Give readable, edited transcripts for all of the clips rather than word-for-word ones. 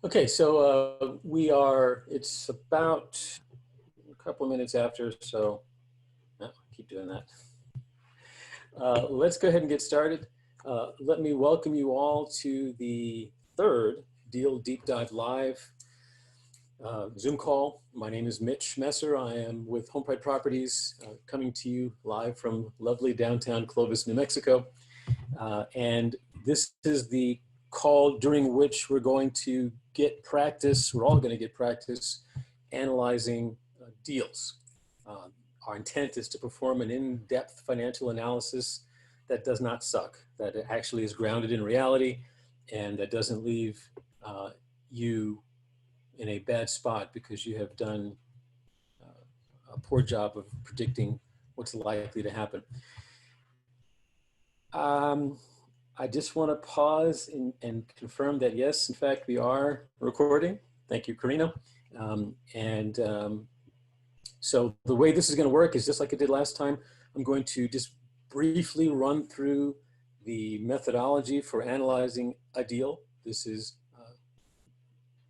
Okay, so it's about a couple of minutes after, so keep doing that. Let's go ahead and get started. Let me welcome you all to the third Deal Deep Dive Live Zoom call. My name is Mitch Messer. I am with Home Pride Properties, coming to you live from lovely downtown Clovis, New Mexico. And this is the call during which we're going to get practice. We're all going to get practice analyzing deals. Our intent is to perform an in-depth financial analysis that does not suck, that actually is grounded in reality, and that doesn't leave you in a bad spot because you have done a poor job of predicting what's likely to happen. I just want to pause and confirm that, yes, in fact, we are recording. Thank you, Karina. So the way this is going to work is just like I did last time. I'm going to just briefly run through the methodology for analyzing a deal. This is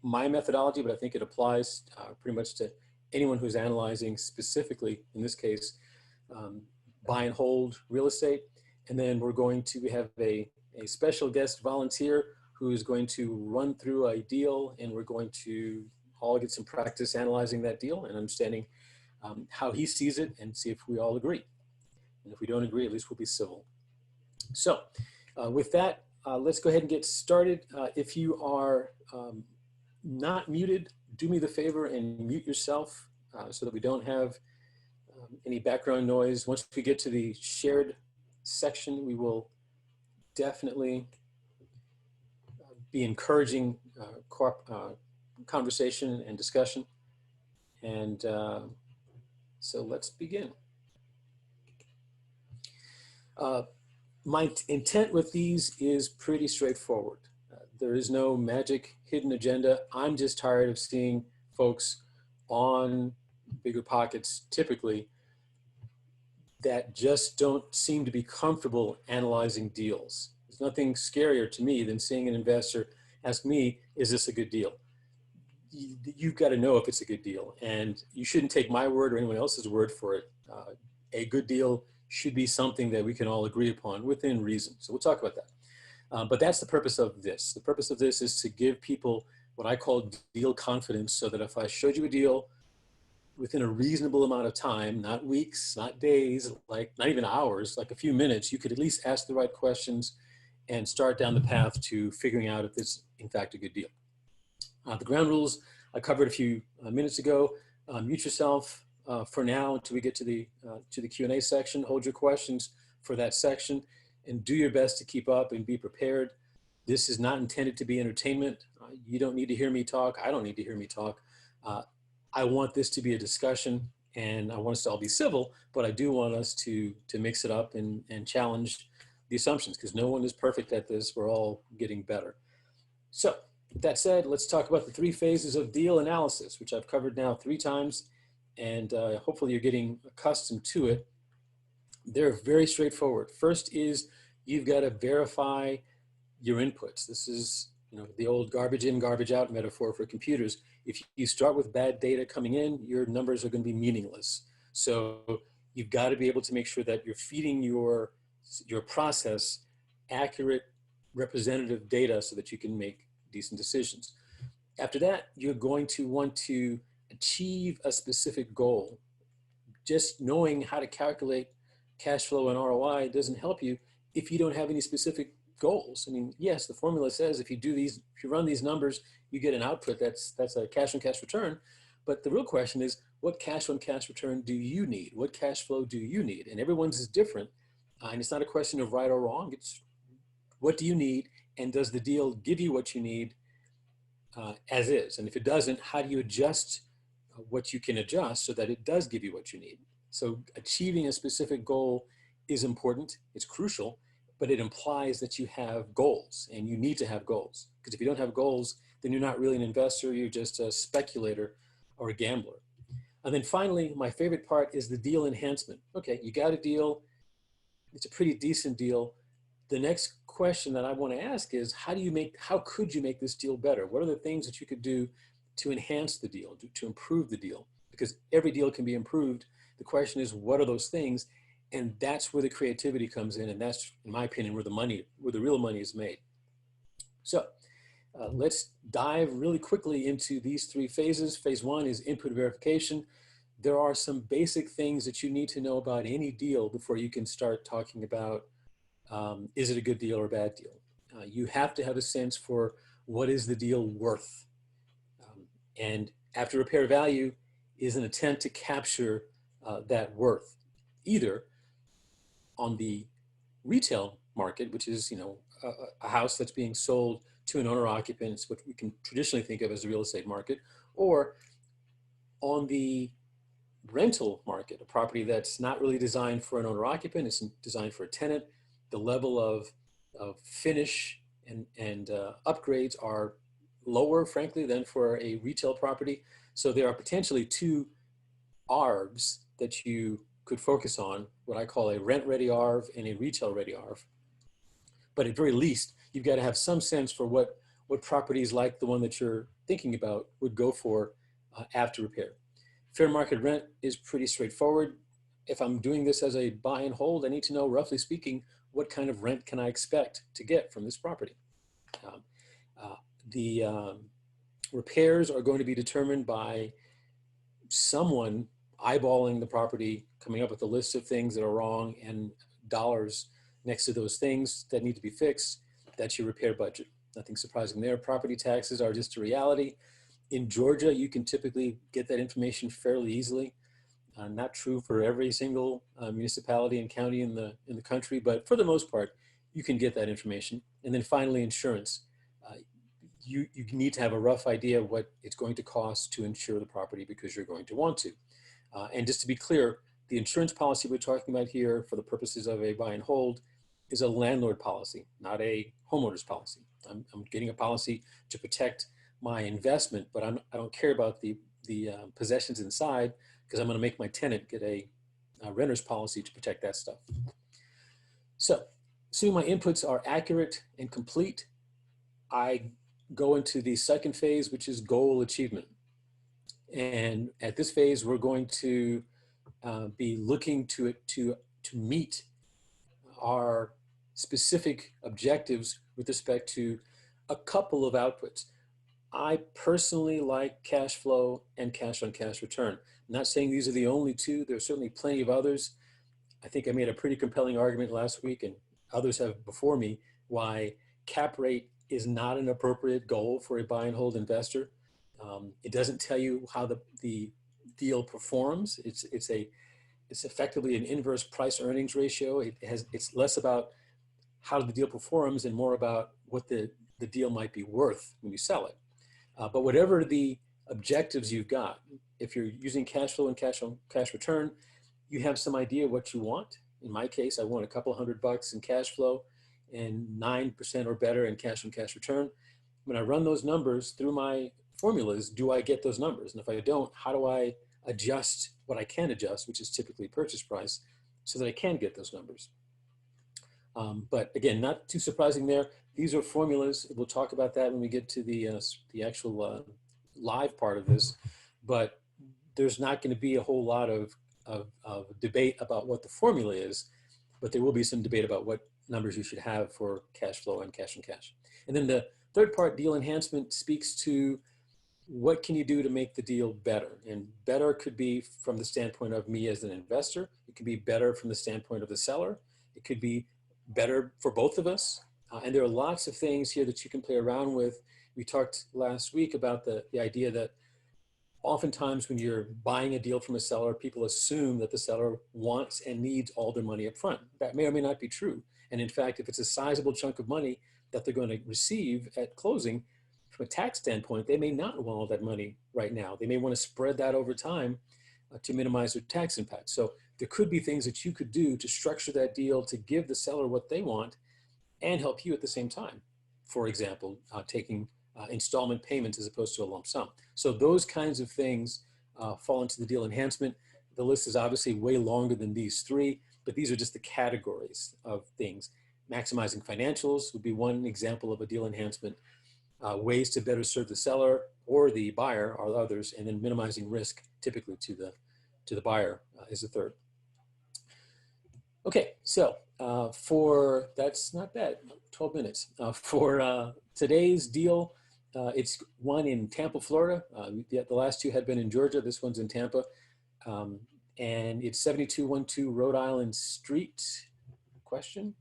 my methodology, but I think it applies pretty much to anyone who's analyzing specifically, in this case, buy and hold real estate. And then we're going to have a special guest volunteer who is going to run through a deal, and we're going to all get some practice analyzing that deal and understanding how he sees it and see if we all agree. And if we don't agree, at least we'll be civil. So with that, let's go ahead and get started. If you are not muted, do me the favor and mute yourself so that we don't have any background noise. Once we get to the shared section, we will definitely be encouraging conversation and discussion. And so let's begin. My intent with these is pretty straightforward. There is no magic hidden agenda. I'm just tired of seeing folks on Bigger Pockets typically that just don't seem to be comfortable analyzing deals. There's nothing scarier to me than seeing an investor ask me, is this a good deal? You've got to know if it's a good deal, and you shouldn't take my word or anyone else's word for it. A good deal should be something that we can all agree upon within reason. So we'll talk about that. But that's the purpose of this. The purpose of this is to give people what I call deal confidence, so that if I showed you a deal within a reasonable amount of time, not weeks, not days, like not even hours, like a few minutes, you could at least ask the right questions and start down the path to figuring out if it's in fact a good deal. The ground rules I covered a few minutes ago. Mute yourself for now until we get to the Q&A section. Hold your questions for that section and do your best to keep up and be prepared. This is not intended to be entertainment. You don't need to hear me talk. I don't need to hear me talk. I want this to be a discussion, and I want us to all be civil, but I do want us to mix it up and challenge the assumptions, because no one is perfect at this. We're all getting better. So with that said, let's talk about the 3 phases of deal analysis, which I've covered now 3 times, and hopefully you're getting accustomed to it. They're very straightforward. First is you've got to verify your inputs. This is the old garbage in, garbage out metaphor for computers. If you start with bad data coming in, your numbers are going to be meaningless. So you've got to be able to make sure that you're feeding your process accurate, representative data so that you can make decent decisions. After that, you're going to want to achieve a specific goal. Just knowing how to calculate cash flow and ROI doesn't help you if you don't have any specific goals. I mean, yes, the formula says if you run these numbers, you get an output that's a cash on cash return. But the real question is, what cash on cash return do you need? What cash flow do you need? And everyone's is different. And it's not a question of right or wrong. It's what do you need? And does the deal give you what you need as is? And if it doesn't, how do you adjust what you can adjust so that it does give you what you need? So achieving a specific goal is important. It's crucial. But it implies that you have goals, and you need to have goals. Because if you don't have goals, then you're not really an investor, you're just a speculator or a gambler. And then finally, my favorite part is the deal enhancement. Okay, you got a deal, it's a pretty decent deal. the next question that I want to ask is, how could you make this deal better? What are the things that you could do to enhance the deal, to improve the deal? Because every deal can be improved. The question is, what are those things? And that's where the creativity comes in. And that's, in my opinion, where the real money is made. So let's dive really quickly into these three phases. Phase one is input verification. There are some basic things that you need to know about any deal before you can start talking about, is it a good deal or a bad deal? You have to have a sense for what is the deal worth. And after repair value is an attempt to capture that worth, either on the retail market, which is, a house that's being sold to an owner occupant, what we can traditionally think of as the real estate market, or on the rental market, a property that's not really designed for an owner occupant, it's designed for a tenant. The level of finish and upgrades are lower, frankly, than for a retail property. So there are potentially two ARVs that you could focus on, what I call a rent-ready ARV and a retail-ready ARV. But at very least, you've got to have some sense for what properties like the one that you're thinking about would go for after repair. Fair market rent is pretty straightforward. If I'm doing this as a buy and hold, I need to know, roughly speaking, what kind of rent can I expect to get from this property. The repairs are going to be determined by someone eyeballing the property, coming up with a list of things that are wrong and dollars next to those things that need to be fixed. That's your repair budget. Nothing surprising there. Property taxes are just a reality. In Georgia, you can typically get that information fairly easily. Not true for every single municipality and county in the country, but for the most part, you can get that information. And then finally, insurance. You need to have a rough idea of what it's going to cost to insure the property, because you're going to want to. And just to be clear, the insurance policy we're talking about here for the purposes of a buy and hold is a landlord policy, not a homeowner's policy. I'm getting a policy to protect my investment, but I don't care about the possessions inside, because I'm going to make my tenant get a renter's policy to protect that stuff. So, assuming my inputs are accurate and complete, I go into the second phase, which is goal achievement. And at this phase, we're going to be looking to meet our specific objectives with respect to a couple of outputs. I personally like cash flow and cash on cash return. I'm not saying these are the only two. There are certainly plenty of others. I think I made a pretty compelling argument last week, and others have before me, why cap rate is not an appropriate goal for a buy and hold investor. It doesn't tell you how the deal performs. It's effectively an inverse price earnings ratio. It's less about how the deal performs and more about what the deal might be worth when you sell it. But whatever the objectives you've got, if you're using cash flow and cash on cash return, you have some idea what you want. In my case, I want a couple $100 in cash flow and 9% or better in cash on cash return. When I run those numbers through my formulas, do I get those numbers? And if I don't, how do I adjust what I can adjust, which is typically purchase price, so that I can get those numbers? But again, not too surprising there. These are formulas. We'll talk about that when we get to the actual live part of this. But there's not going to be a whole lot of debate about what the formula is, but there will be some debate about what numbers you should have for cash flow and cash on cash. And then the third part, deal enhancement, speaks to what can you do to make the deal better? And better could be from the standpoint of me as an investor. It could be better from the standpoint of the seller. It could be better for both of us. And there are lots of things here that you can play around with. We talked last week about the idea that oftentimes when you're buying a deal from a seller, people assume that the seller wants and needs all their money up front. That may or may not be true. And in fact, if it's a sizable chunk of money that they're going to receive at closing, from a tax standpoint, they may not want all that money right now. They may want to spread that over time to minimize their tax impact. So there could be things that you could do to structure that deal to give the seller what they want and help you at the same time. For example, taking installment payments as opposed to a lump sum. So those kinds of things fall into the deal enhancement. The list is obviously way longer than these three, but these are just the categories of things. maximizing financials would be one example of a deal enhancement. Ways to better serve the seller or the buyer are others, and then minimizing risk typically to the buyer is the third. Okay, so that's not bad, 12 minutes. For today's deal, it's one in Tampa, Florida. The last two had been in Georgia. This one's in Tampa. And it's 7212 Rhode Island Street. Question?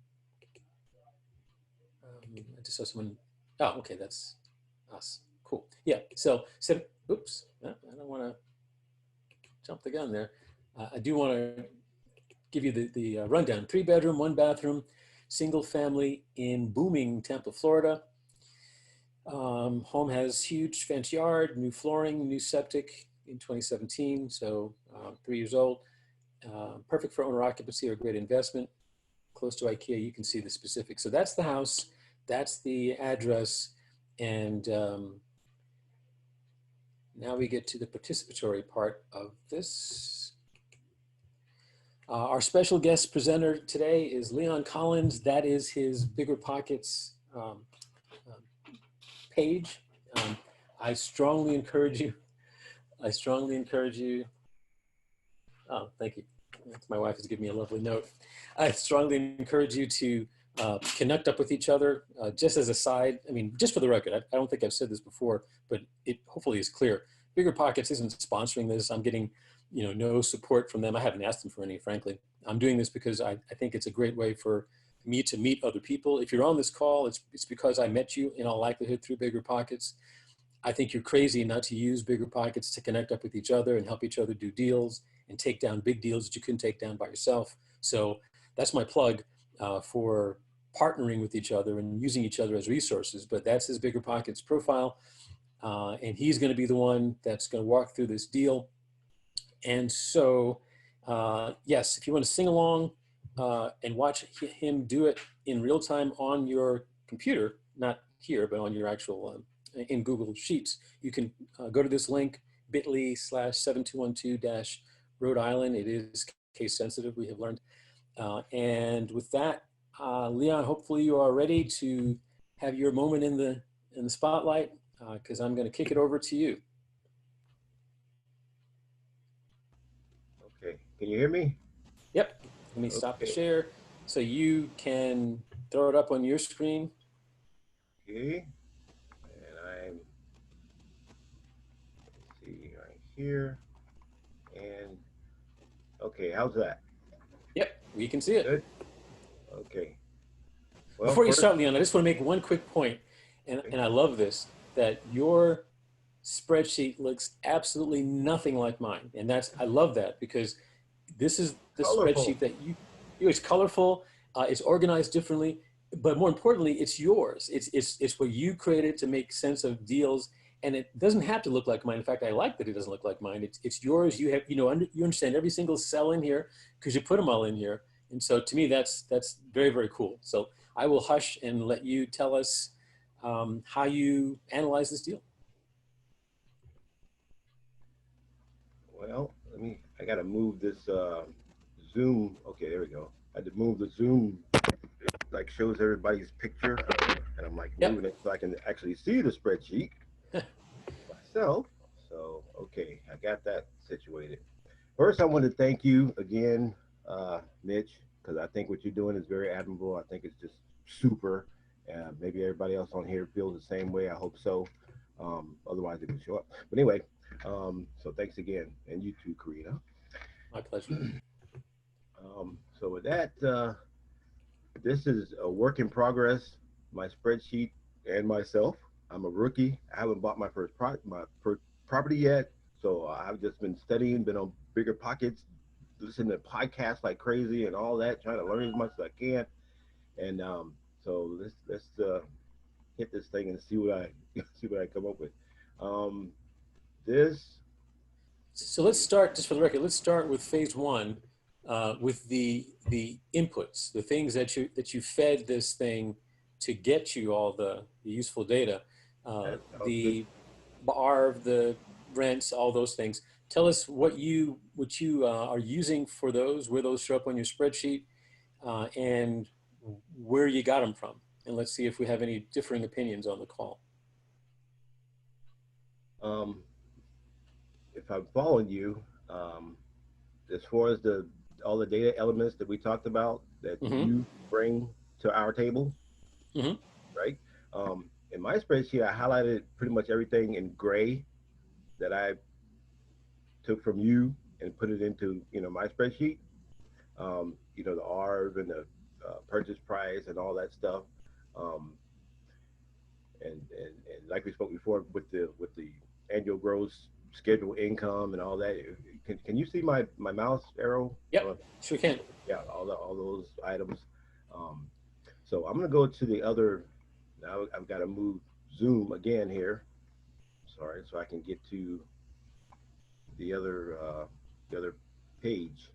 I just saw someone. Oh, okay, that's us. Cool. Yeah, so, oops, I don't want to jump the gun there. I do want to give you the rundown. 3-bedroom, 1-bathroom, single family in booming Tampa, Florida. Home has huge fancy yard, new flooring, new septic in 2017, so 3 years old. Perfect for owner occupancy or great investment. Close to IKEA, you can see the specifics. So that's the house, that's the address, and now we get to the participatory part of this. Our special guest presenter today is Leon Collins. That is his Bigger Pockets page. I strongly encourage you. Oh, thank you. My wife has given me a lovely note. I strongly encourage you to connect up with each other. Just as a side, I mean, just for the record, I don't think I've said this before, but it hopefully is clear. Bigger Pockets isn't sponsoring this. I'm getting, no support from them. I haven't asked them for any, frankly. I'm doing this because I think it's a great way for me to meet other people. If you're on this call, it's because I met you in all likelihood through Bigger Pockets. I think you're crazy not to use Bigger Pockets to connect up with each other and help each other do deals and take down big deals that you couldn't take down by yourself. So that's my plug for partnering with each other and using each other as resources. But that's his Bigger Pockets profile. And he's going to be the one that's going to walk through this deal. And so, yes, if you want to sing along and watch him do it in real time on your computer, not here, but on your actual, in Google Sheets, you can go to this link, bit.ly/7212-Rhode Island. It is case sensitive, we have learned. And with that, Leon, hopefully you are ready to have your moment in the spotlight, because I'm going to kick it over to you. Okay, can you hear me? Yep. Let me stop the share so you can throw it up on your screen. Okay, and let's see right here, and okay, how's that? Yep, we can see it. Good. Okay. Well, Before you start, Leon, I just want to make one quick point, and I love this, that your spreadsheet looks absolutely nothing like mine. And I love that, because this is the colorful spreadsheet that it's colorful, it's organized differently, but more importantly, it's yours. It's what you created to make sense of deals, and it doesn't have to look like mine. In fact, I like that it doesn't look like mine. It's yours. You have, you understand every single cell in here because you put them all in here. And so to me, that's very, very cool. So I will hush and let you tell us how you analyze this deal. Well, I got to move this Zoom. Okay, there we go. I had to move the Zoom. It like shows everybody's picture, and I'm like moving it so I can actually see the spreadsheet myself. So, okay, I got that situated. First, I want to thank you again, Mitch, because I think what you're doing is very admirable. I think it's just super. Maybe everybody else on here feels the same way. I hope so. Otherwise, it would show up. But anyway, so thanks again, and you too, Karina. My pleasure. So with that, this is a work in progress. My spreadsheet and myself. I'm a rookie. I haven't bought my first property yet, so I've just been studying, been on Bigger Pockets, listening to podcasts like crazy and all that, trying to learn as much as I can. And so let's hit this thing and see what I come up with. So let's start, just for the record, let's start with phase one, with the inputs, the things that you fed this thing to get you all the useful data, the BARV, the rents, all those things. Tell us what you are using for those, where those show up on your spreadsheet, and where you got them from. And let's see if we have any differing opinions on the call. If I'm following you, as far as all the data elements that we talked about that Mm-hmm. you bring to our table, Mm-hmm. right? In my spreadsheet, I highlighted pretty much everything in gray that I took from you and put it into my spreadsheet. The ARV and the purchase price and all that stuff. Um, and like we spoke before with the annual gross schedule income and all that. Can you see my mouse arrow? Yep, sure can. Yeah, all those items. Um, so I'm gonna go to the other. Now I've got to move Zoom again here. Sorry, so I can get to the other uh, the other page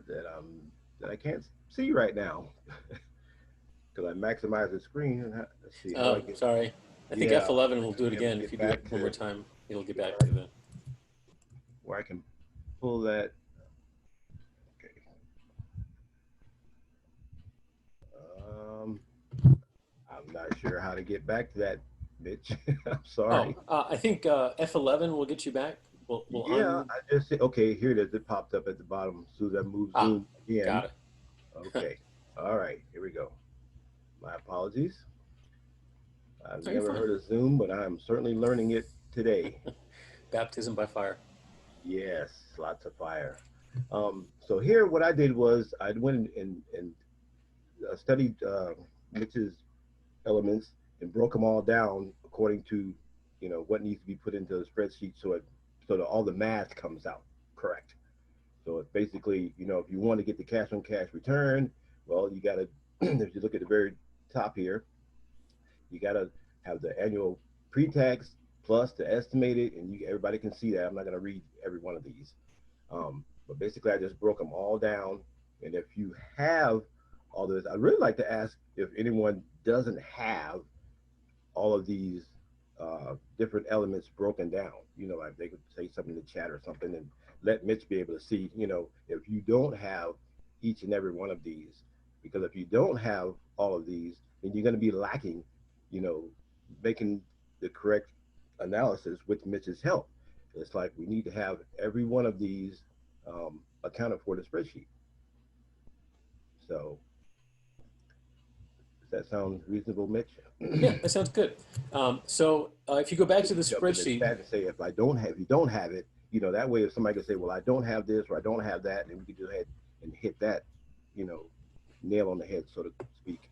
that I can't see right now because I maximize the screen. And let's see how do I get. Sorry. I think Yeah, F11 will do it be able to again. If get you do it back one more to time, it'll get back to the. where I can pull that. Okay. Um, I'm not sure how to get back to that, Mitch. I'm Oh, sorry. I think F11 will get you back. We'll Yeah, I just okay. Here it is. It popped up at the bottom as soon as I move Zoom again. got it. Okay. All right. Here we go. My apologies. I've Oh, you're never fine. heard of Zoom, but I'm certainly learning it today. Baptism by fire. Yes, lots of fire. So here, what I did was I went and studied Mitch's elements and broke them all down according to what needs to be put into the spreadsheet so that all the math comes out correct. So it's basically if you want to get the cash on cash return, well you got to if you look at the very top here, you got to have the annual pre-tax plus the estimated, and everybody can see that. I'm not going to read every one of these, but basically I just broke them all down. And if you have all this, I'd really like to ask if anyone doesn't have all of these different elements broken down. Like they could say something in the chat or something and let Mitch be able to see, if you don't have each and every one of these. Because if you don't have all of these, then you're going to be lacking, you know, making the correct analysis with Mitch's help. It's like we need to have every one of these accounted for the spreadsheet. So does that sound reasonable, Mitch? Yeah, that sounds good. So if you go back to the Jump in the spreadsheet, chat and say if you don't have it, that way if somebody can say, well, I don't have this or I don't have that, then we can go ahead and hit that, you know, nail on the head, so to speak.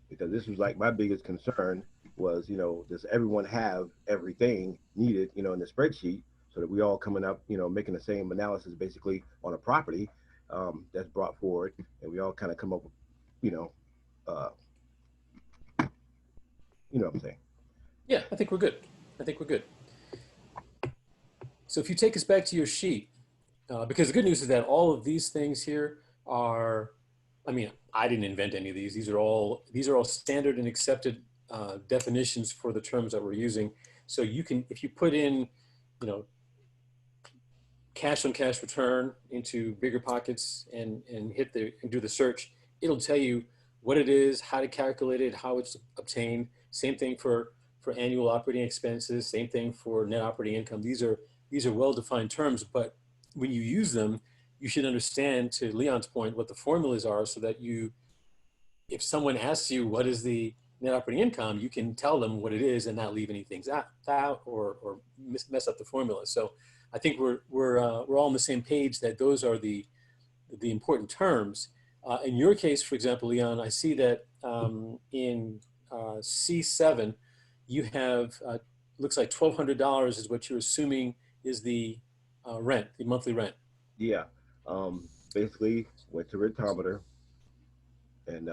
Because this was like my biggest concern was, does everyone have everything needed, in the spreadsheet so that we all coming up, making the same analysis basically on a property that's brought forward, and we all kind of come up with, you know, uh, you know what I'm saying? yeah, I think we're good. I think we're good. So if you take us back to your sheet, because the good news is that all of these things here are, I mean, I didn't invent any of these. These are all standard and accepted definitions for the terms that we're using. So you can, if you put in, you know, cash on cash return into Bigger Pockets and do the search, it'll tell you what it is, how to calculate it, how it's obtained. Same thing for annual operating expenses. Same thing for net operating income. These are well-defined terms, but when you use them, you should understand, to Leon's point, what the formulas are, so that if someone asks you what is the net operating income, you can tell them what it is and not leave anything out or mess up the formula. So I think we're all on the same page that those are the important terms. In your case, for example, Leon, I see that in C7, you have looks like $1,200 is what you're assuming is the rent, the monthly rent. Yeah. Basically went to Retometer and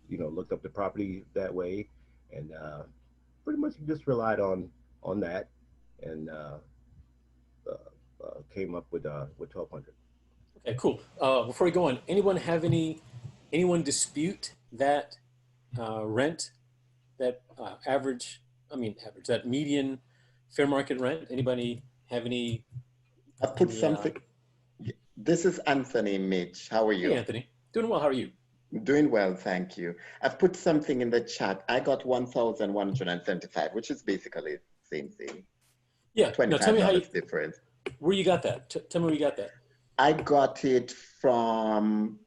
looked up the property that way, and pretty much just relied on that, and came up with 1,200. Okay, cool. Before we go on, anyone dispute that rent, that that median fair market rent? Anybody have any? I put any something. This is Anthony, Mitch. How are Hey, you? Anthony. Doing well. How are you? Doing well, thank you. I've put something in the chat. I got 1,175, which is basically same thing. Yeah. Now tell me how you, $25 difference. where you got that. Tell me where you got that. I got it from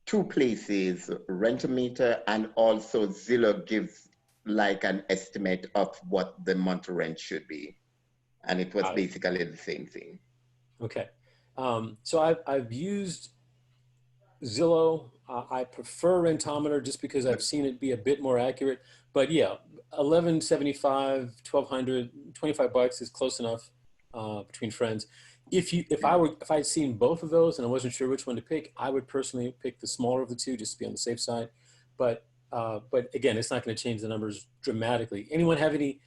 two places, Rent-A-Meter and also Zillow gives like an estimate of what the month rent should be. And it was Got it. basically the same thing. Okay. So I've used Zillow. I prefer Rentometer just because I've seen it be a bit more accurate. But yeah, 1175, 1200, $25 is close enough between friends. If I'd seen both of those and I wasn't sure which one to pick, I would personally pick the smaller of the two just to be on the safe side. But again, it's not going to change the numbers dramatically. Anyone have any?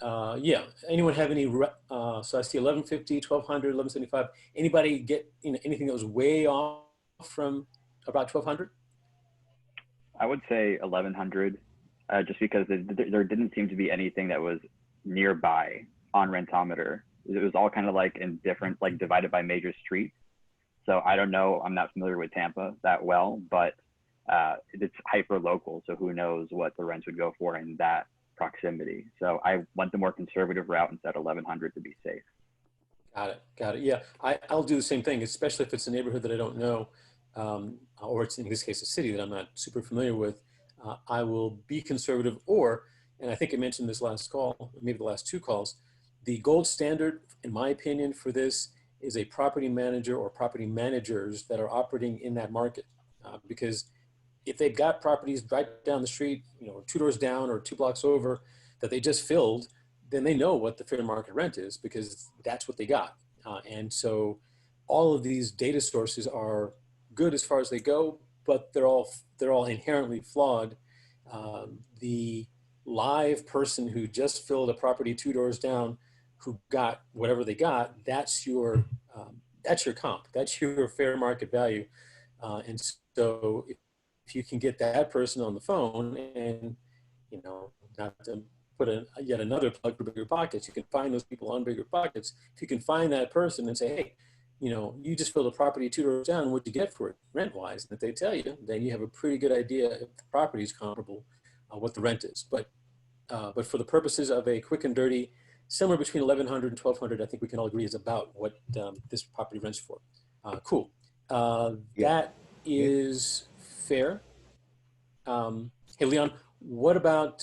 Yeah. Anyone have any? So I see 1150, 1200, 1175. Anybody get anything that was way off from about 1200? I would say 1100, just because there didn't seem to be anything that was nearby on Rentometer. It was all kind of like in different, like divided by major streets. So I don't know. I'm not familiar with Tampa that well, but it's hyper local. So who knows what the rents would go for in that proximity. So I went the more conservative route and said 1100 to be safe. Got it. Got it. Yeah, I'll do the same thing, especially if it's a neighborhood that I don't know, or it's in this case a city that I'm not super familiar with. I will be conservative, and I think I mentioned this last call, maybe the last two calls. The gold standard, in my opinion, for this is a property manager or property managers that are operating in that market, because if they've got properties right down the street, two doors down or 2 blocks over that they just filled, then they know what the fair market rent is because that's what they got. And so all of these data sources are good as far as they go, but they're all inherently flawed. The live person who just filled a property 2 doors down, who got whatever they got, that's your comp, that's your fair market value. And so if you can get that person on the phone and, not to put yet another plug for Bigger Pockets, you can find those people on Bigger Pockets. If you can find that person and say, hey, you just filled a property 2 doors down, what'd you get for it rent-wise? And if they tell you, then you have a pretty good idea if the property is comparable, what the rent is. But for the purposes of a quick and dirty, somewhere between 1100 and 1200, I think we can all agree is about what this property rents for. Cool. That is fair. Hey, Leon, what about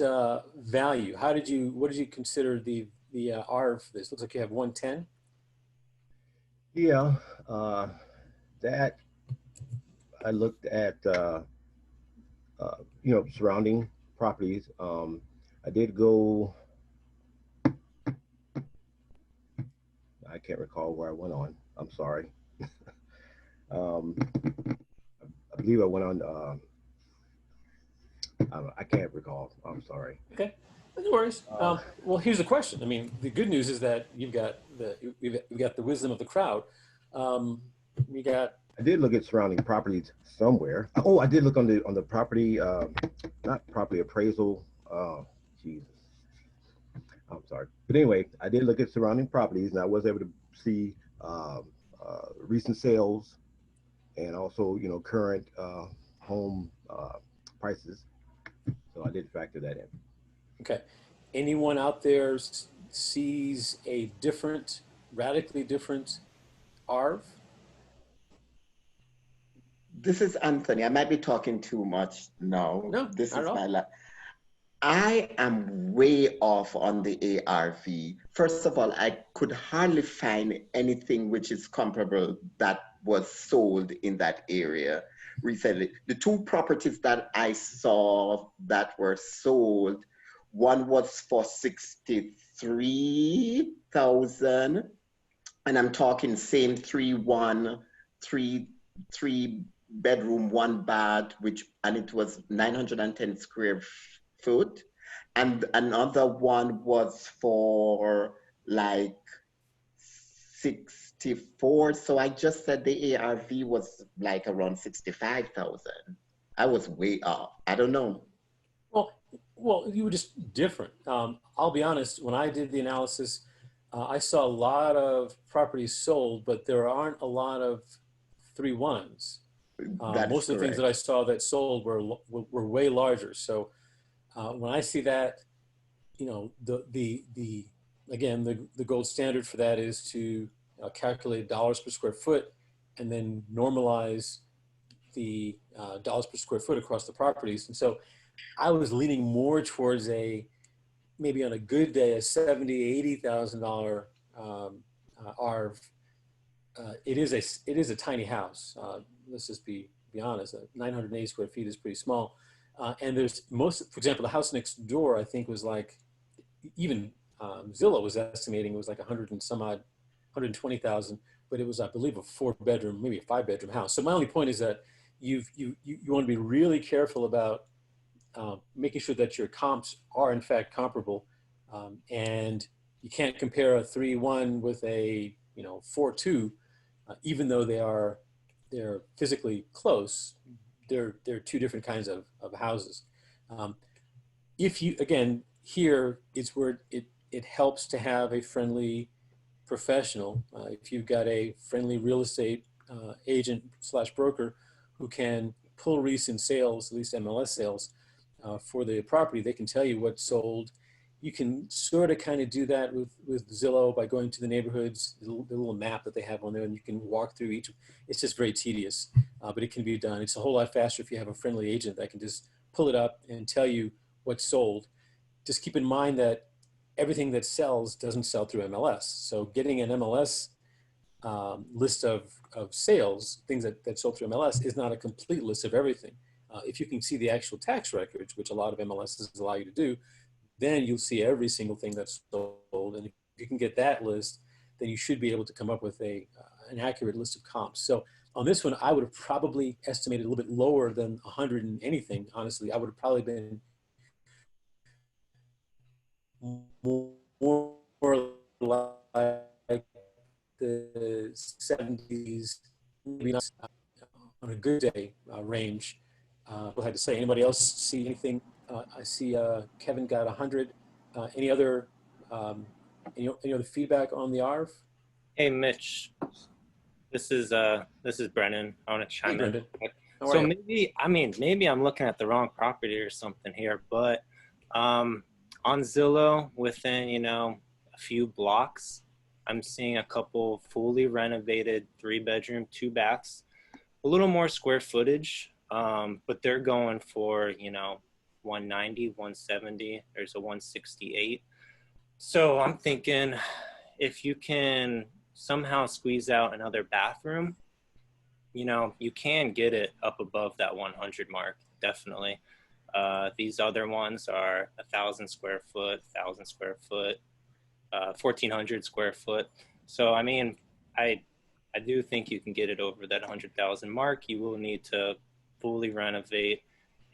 value? What did you consider the R for this? Looks like you have 110. Yeah, that I looked at, surrounding properties. I did go, I can't recall where I went on. I'm sorry. I believe I went on, I can't recall. I'm sorry. Okay, no worries. Well, here's the question. I mean, the good news is that you've got the wisdom of the crowd. You got. I did look at surrounding properties somewhere. Oh, I did look on the property, not property appraisal. Jesus, I'm sorry. But anyway, I did look at surrounding properties, and I was able to see recent sales, and also current home prices. So I did factor that in. Okay. Anyone out there sees a radically different ARV? This is Anthony. I might be talking too much now. No, this not is at all. my I am way off on the ARV. First of all, I could hardly find anything which is comparable that was sold in that area recently. The two properties that I saw that were sold, one was for 63,000, and I'm talking same 3 bedroom, 1 bath, and it was 910 square foot, and another one was for like 64. So I just said the ARV was like around 65,000. I was way off. I don't know. Well, you were just different. I'll be honest. When I did the analysis, I saw a lot of properties sold, but there aren't a lot of 3-1s. That is Most of the things that I correct. saw that sold were way larger. So when I see that, you know, the again, the gold standard for that is to calculate dollars per square foot and then normalize the dollars per square foot across the properties. And so I was leaning more towards maybe on a good day, a $70,000-$80,000 ARV. It is a tiny house. Let's just be honest. 980 square feet is pretty small. And there's for example, the house next door, I think was like, even Zillow was estimating it was like 100 and some odd, 120,000, but it was, I believe, a 4-bedroom, maybe a 5-bedroom house. So my only point is that you want to be really careful about making sure that your comps are in fact comparable, and you can't compare a 3-1 with a 4-2, even though they're physically close. They're two different kinds of houses. If you, again, here it's where it helps to have a friendly professional. If you've got a friendly real estate agent / broker who can pull recent sales, at least MLS sales, for the property, they can tell you what's sold. You can sort of kind of do that with Zillow by going to the neighborhoods, the little map that they have on there, and you can walk through each. It's just very tedious, but it can be done. It's a whole lot faster if you have a friendly agent that can just pull it up and tell you what's sold. Just keep in mind that everything that sells doesn't sell through MLS. So getting an MLS list of sales, things that sold through MLS, is not a complete list of everything. If you can see the actual tax records, which a lot of MLSs allow you to do, then you'll see every single thing that's sold. And if you can get that list, then you should be able to come up with an accurate list of comps. So on this one, I would have probably estimated a little bit lower than 100 and anything. Honestly, I would have probably been more like the 70s, maybe not on a good day range. Go ahead to say, anybody else see anything? I see Kevin got 100. Any other feedback on the ARV? Hey, Mitch, this is Brennan. I want to chime in. Brendan. So maybe I'm looking at the wrong property or something here, but on Zillow, within a few blocks, I'm seeing a couple fully renovated 3-bedroom, 2 baths, a little more square footage, but they're going for 190, 170. There's a 168. So I'm thinking, if you can somehow squeeze out another bathroom, you can get it up above that 100 mark, definitely. These other ones are 1,000 square foot, 1,000 square foot, 1,400 square foot. So, I mean, I do think you can get it over that 100,000 mark. You will need to fully renovate,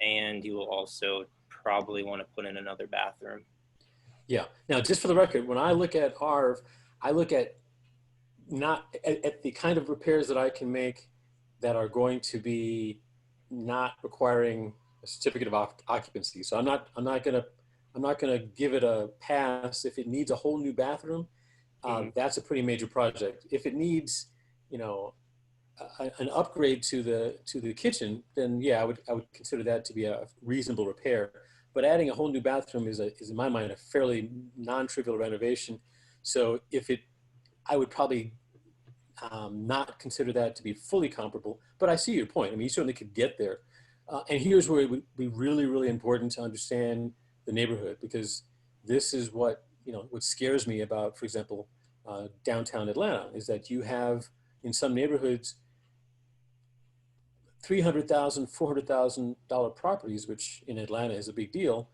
and you will also probably want to put in another bathroom. Yeah. Now, just for the record, when I look at ARV, I look at not at the kind of repairs that I can make that are going to be not requiring a certificate of occupancy. So I'm not gonna give it a pass if it needs a whole new bathroom. That's a pretty major project. If it needs, an upgrade to the kitchen, then yeah, I would consider that to be a reasonable repair. But adding a whole new bathroom is in my mind a fairly non-trivial renovation. So I would probably not consider that to be fully comparable. But I see your point. I mean, you certainly could get there. And here's where it would be really, really important to understand the neighborhood, because this is what scares me about, for example, downtown Atlanta, is that you have in some neighborhoods $300,000, $400,000 properties, which in Atlanta is a big deal.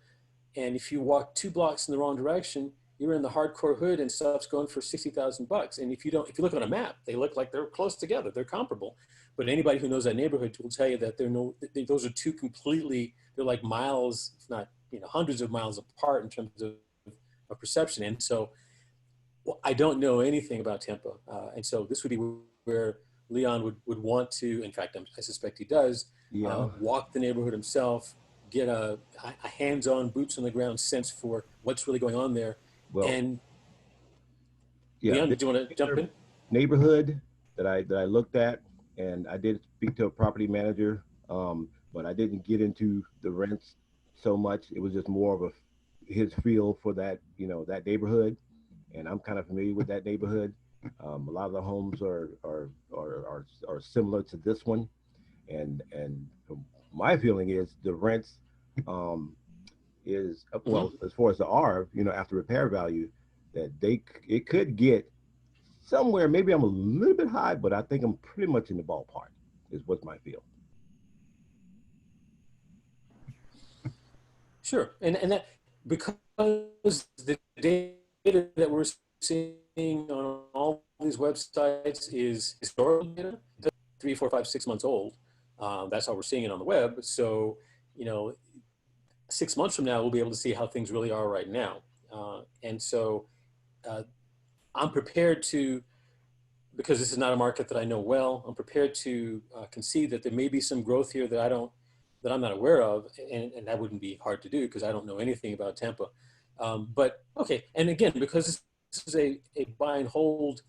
And if you walk 2 blocks in the wrong direction, you're in the hardcore hood and stuff's going for $60,000. And if you look on a map, they look like they're close together, they're comparable. But anybody who knows that neighborhood will tell you that those are two completely, they're like miles, if not hundreds of miles apart in terms of perception. And so I don't know anything about Tampa. And so this would be where Leon would want to, in fact, I suspect he does, walk the neighborhood himself, get a hands-on, boots on the ground sense for what's really going on there. Well, and Leon, did you want to jump in? Neighborhood that I looked at, and I did speak to a property manager, but I didn't get into the rents so much. It was just more of his feel for that, that neighborhood, and I'm kind of familiar with that neighborhood. A lot of the homes are similar to this one, and my feeling is the rents is well, as far as the R, after repair value, that it could get somewhere. Maybe I'm a little bit high, but I think I'm pretty much in the ballpark. Is what's my feel. Sure, and that because the data that we're seeing on all these websites is historical data, 3, 4, 5, 6 months old. That's how we're seeing it on the web. So, 6 months from now, we'll be able to see how things really are right now. And so I'm prepared to, because this is not a market that I know well, I'm prepared to concede that there may be some growth here that I'm not aware of, and that wouldn't be hard to do because I don't know anything about Tampa. But okay, and again, because this is a buy and hold,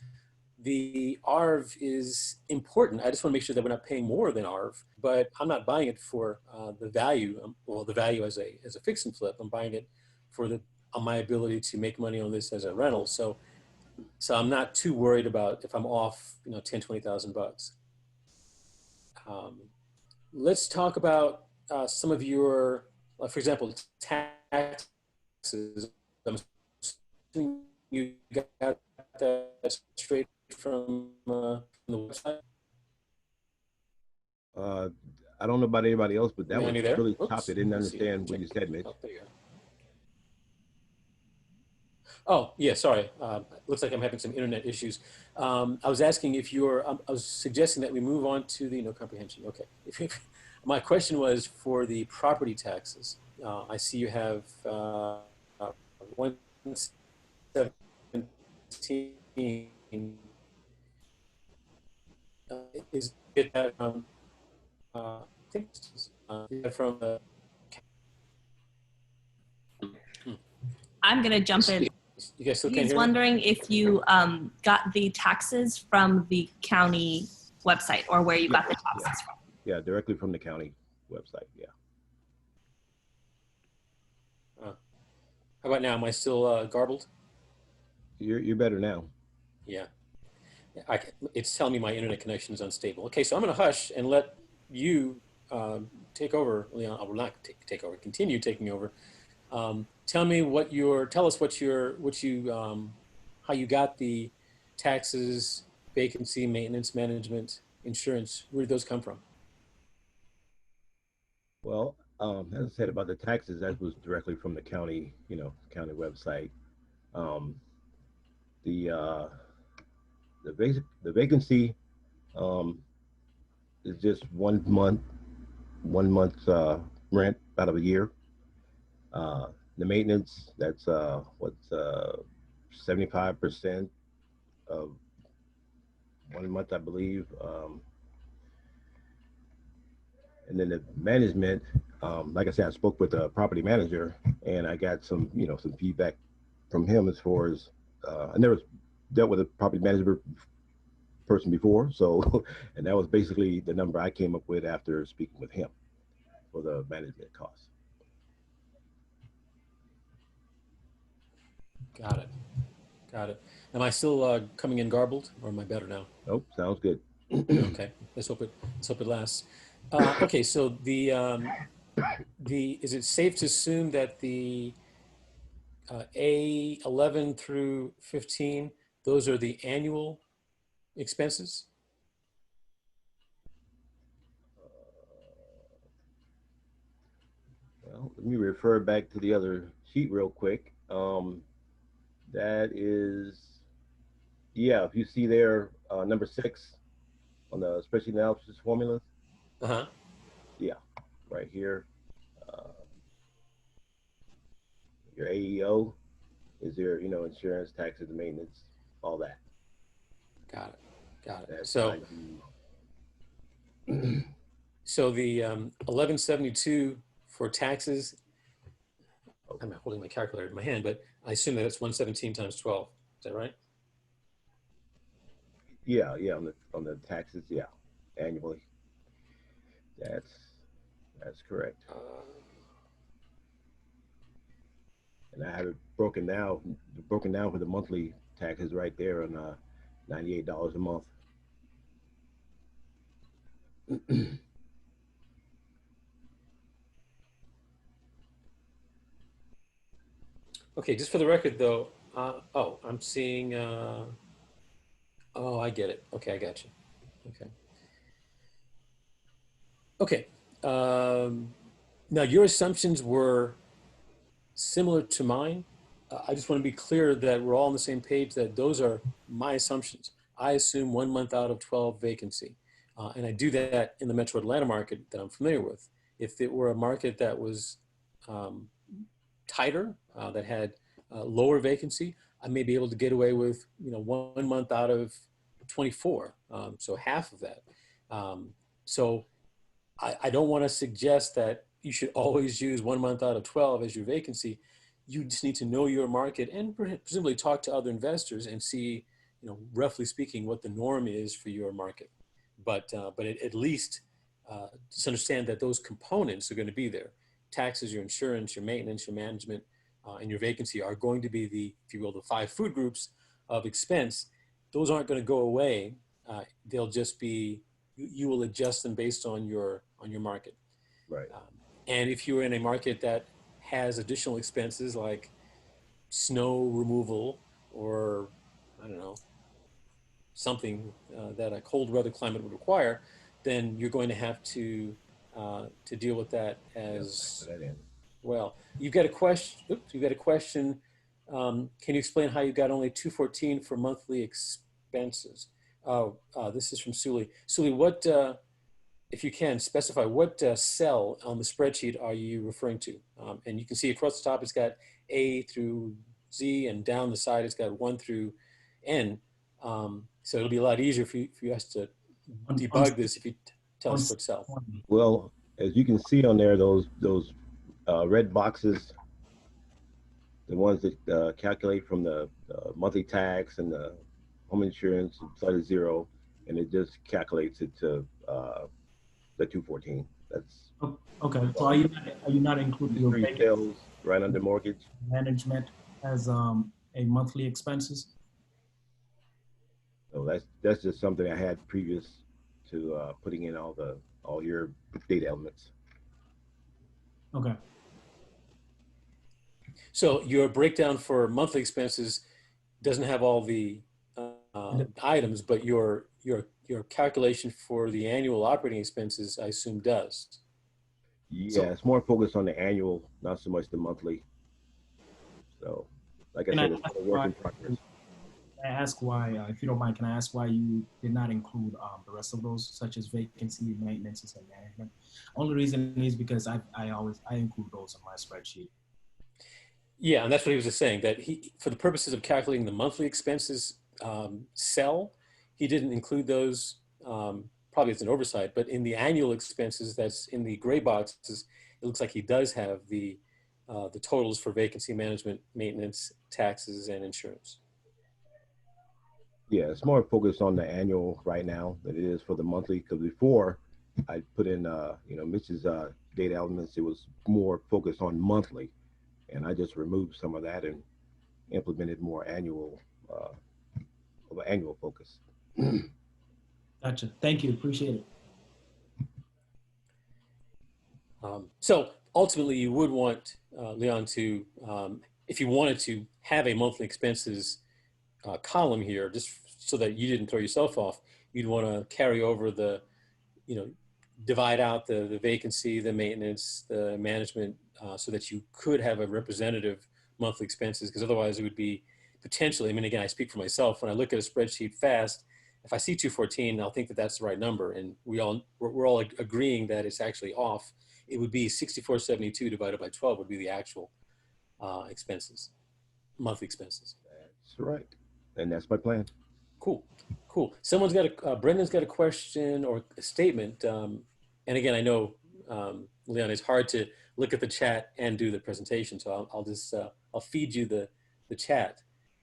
the ARV is important. I just want to make sure that we're not paying more than ARV, but I'm not buying it for the value, the value as a fix and flip. I'm buying it for my ability to make money on this as a rental. So I'm not too worried about if I'm off, $10,000-$20,000. Let's talk about some of your, for example, taxes. I'm assuming you got that straight from the website. I don't know about anybody else, but that was really Oops. choppy. I didn't understand what you said, Mitch. Oh, there you are. Oh, yeah, sorry. Looks like I'm having some internet issues. I was asking if I was suggesting that we move on to the no comprehension. Okay. My question was for the property taxes. I see you have 117. Is it that I think from the I'm going to jump in. You guys still can't He's hear me? wondering if you got the taxes from the county website or where you got the taxes from. Yeah, directly from the county website. Yeah. How about now? Am I still garbled? You're better now. Yeah. It's telling me my internet connection is unstable. Okay, so I'm going to hush and let you take over, Leon. I will not take over. Continue taking over. Tell us how you got the taxes, vacancy, maintenance, management, insurance. Where did those come from? Well, as I said about the taxes, that was directly from the county, county website. The vacancy is just 1 month rent out of a year. The maintenance, that's 75% of 1 month, I believe. And then the management, like I said, I spoke with a property manager, and I got some feedback from him as far as I never dealt with a property manager person before, so and that was basically the number I came up with after speaking with him for the management costs. Got it. Am I still coming in garbled, or am I better now? Nope, sounds good. Okay, let's hope it lasts. Okay, so is it safe to assume that the A11 through 15, those are the annual expenses? Well, let me refer back to the other sheet real quick. That is, yeah, if you see there, number 6 on the spreadsheet analysis formulas. Uh-huh. Yeah, right here. Your AEO is your, insurance, taxes, maintenance, all that. Got it. That's So the 1172 for taxes, I'm not holding my calculator in my hand, but I assume that it's 117 times 12. Is that right? Yeah, yeah, on the taxes, yeah, annually. That's that's correct. And I have it broken down for the monthly taxes right there on $98 a month. Okay, just for the record though, oh, I'm seeing, oh, I get it. Okay, I got you. Okay. Okay. Now your assumptions were similar to mine. I just want to be clear that we're all on the same page, that those are my assumptions. I assume 1 month out of 12 vacancy. And I do that in the Metro Atlanta market that I'm familiar with. If it were a market that was um, tighter, that had lower vacancy, I may be able to get away with 1 month out of 24, so half of that. So I don't want to suggest that you should always use 1 month out of 12 as your vacancy. You just need to know your market and presumably talk to other investors and see, roughly speaking, what the norm is for your market. But at least just understand that those components are going to be there. Taxes, your insurance, your maintenance, your management, and your vacancy are going to be the, if you will, the 5 food groups of expense. Those aren't going to go away. They'll just be, you will adjust them based on your market. Right. And if you're in a market that has additional expenses like snow removal or, I don't know, something that a cold weather climate would require, then you're going to have to deal with that as Put that in. well. You've got a question. Oops, you've got a question. Can you explain how you got only 214 for monthly expenses? Oh, this is from Suli. Suli, what, if you can specify, what cell on the spreadsheet are you referring to? And you can see across the top, it's got A through Z, and down the side, it's got 1 through N. So it'll be a lot easier for us to debug this if you tell us what cell. Well, as you can see on there, those red boxes, the ones that calculate from the monthly tax and the home insurance, started zero, and it just calculates it to the 214. That's okay. So are you not including your three sales right under mortgage management as a monthly expenses? So that's just something I had previous to putting in all your data elements. Okay. So your breakdown for monthly expenses doesn't have all the items, but your calculation for the annual operating expenses, I assume, does. Yeah, it's more focused on the annual, not so much the monthly. So, like I said, it's a work in progress. Can I ask why, if you don't mind, can I ask why you did not include the rest of those, such as vacancy, maintenance, and management? Only reason is because I include those in my spreadsheet. Yeah, and that's what he was just saying, that he, for the purposes of calculating the monthly expenses cell, he didn't include those. Probably it's an oversight, but in the annual expenses, that's in the gray boxes, it looks like he does have the totals for vacancy management, maintenance, taxes, and insurance. Yeah, it's more focused on the annual right now than it is for the monthly. Because before, I put in, Mitch's data elements. It was more focused on monthly, and I just removed some of that and implemented more annual, of an annual focus. Gotcha. Thank you. Appreciate it. So ultimately, you would want Leon to, if you wanted to have a monthly expenses column here, just so that you didn't throw yourself off, you'd want to carry over the, divide out the vacancy, the maintenance, the management, so that you could have a representative monthly expenses, because otherwise it would be potentially, I mean, again, I speak for myself, when I look at a spreadsheet fast, if I see 214, I'll think that that's the right number, and we're all agreeing that it's actually off. It would be 6472 divided by 12 would be the actual expenses, monthly expenses. That's right, and that's my plan. Cool. Someone's got Brendan's got a question or a statement. And again, I know, Leon, it's hard to look at the chat and do the presentation. So I'll just, I'll feed you the chat.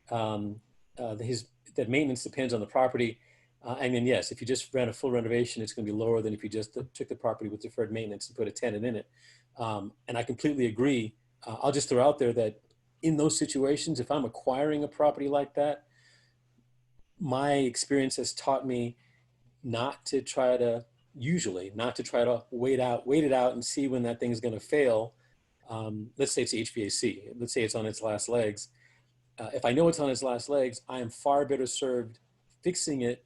That maintenance depends on the property. And then yes, if you just ran a full renovation, it's going to be lower than if you just took the property with deferred maintenance and put a tenant in it. And I completely agree. I'll just throw out there that in those situations, if I'm acquiring a property like that, my experience has taught me not to try to, usually not to try to wait it out and see when that thing is going to fail. Let's say it's HVAC. Let's say it's on its last legs. If I know it's on its last legs, I am far better served fixing it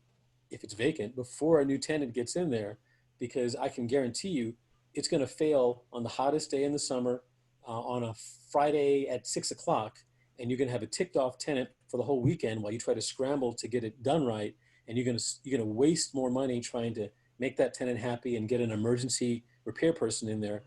if it's vacant before a new tenant gets in there, because I can guarantee you it's going to fail on the hottest day in the summer on a Friday at 6 o'clock, and you're going to have a ticked off tenant for the whole weekend while you try to scramble to get it done right, and you're going to waste more money trying to make that tenant happy and get an emergency repair person in there.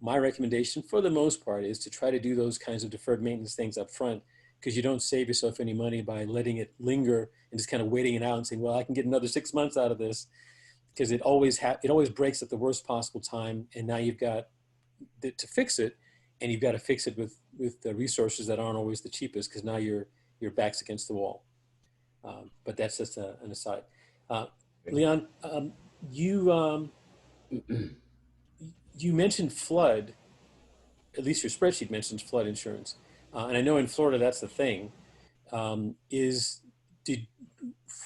My recommendation for the most part is to try to do those kinds of deferred maintenance things up front, because you don't save yourself any money by letting it linger and just kind of waiting it out and saying, well, I can get another 6 months out of this, because it always breaks at the worst possible time. And now you've got to fix it, and you've got to fix it with the resources that aren't always the cheapest, because now your back's against the wall. But that's just an aside. Leon, you mentioned flood. At least your spreadsheet mentions flood insurance. And I know in Florida that's the thing. For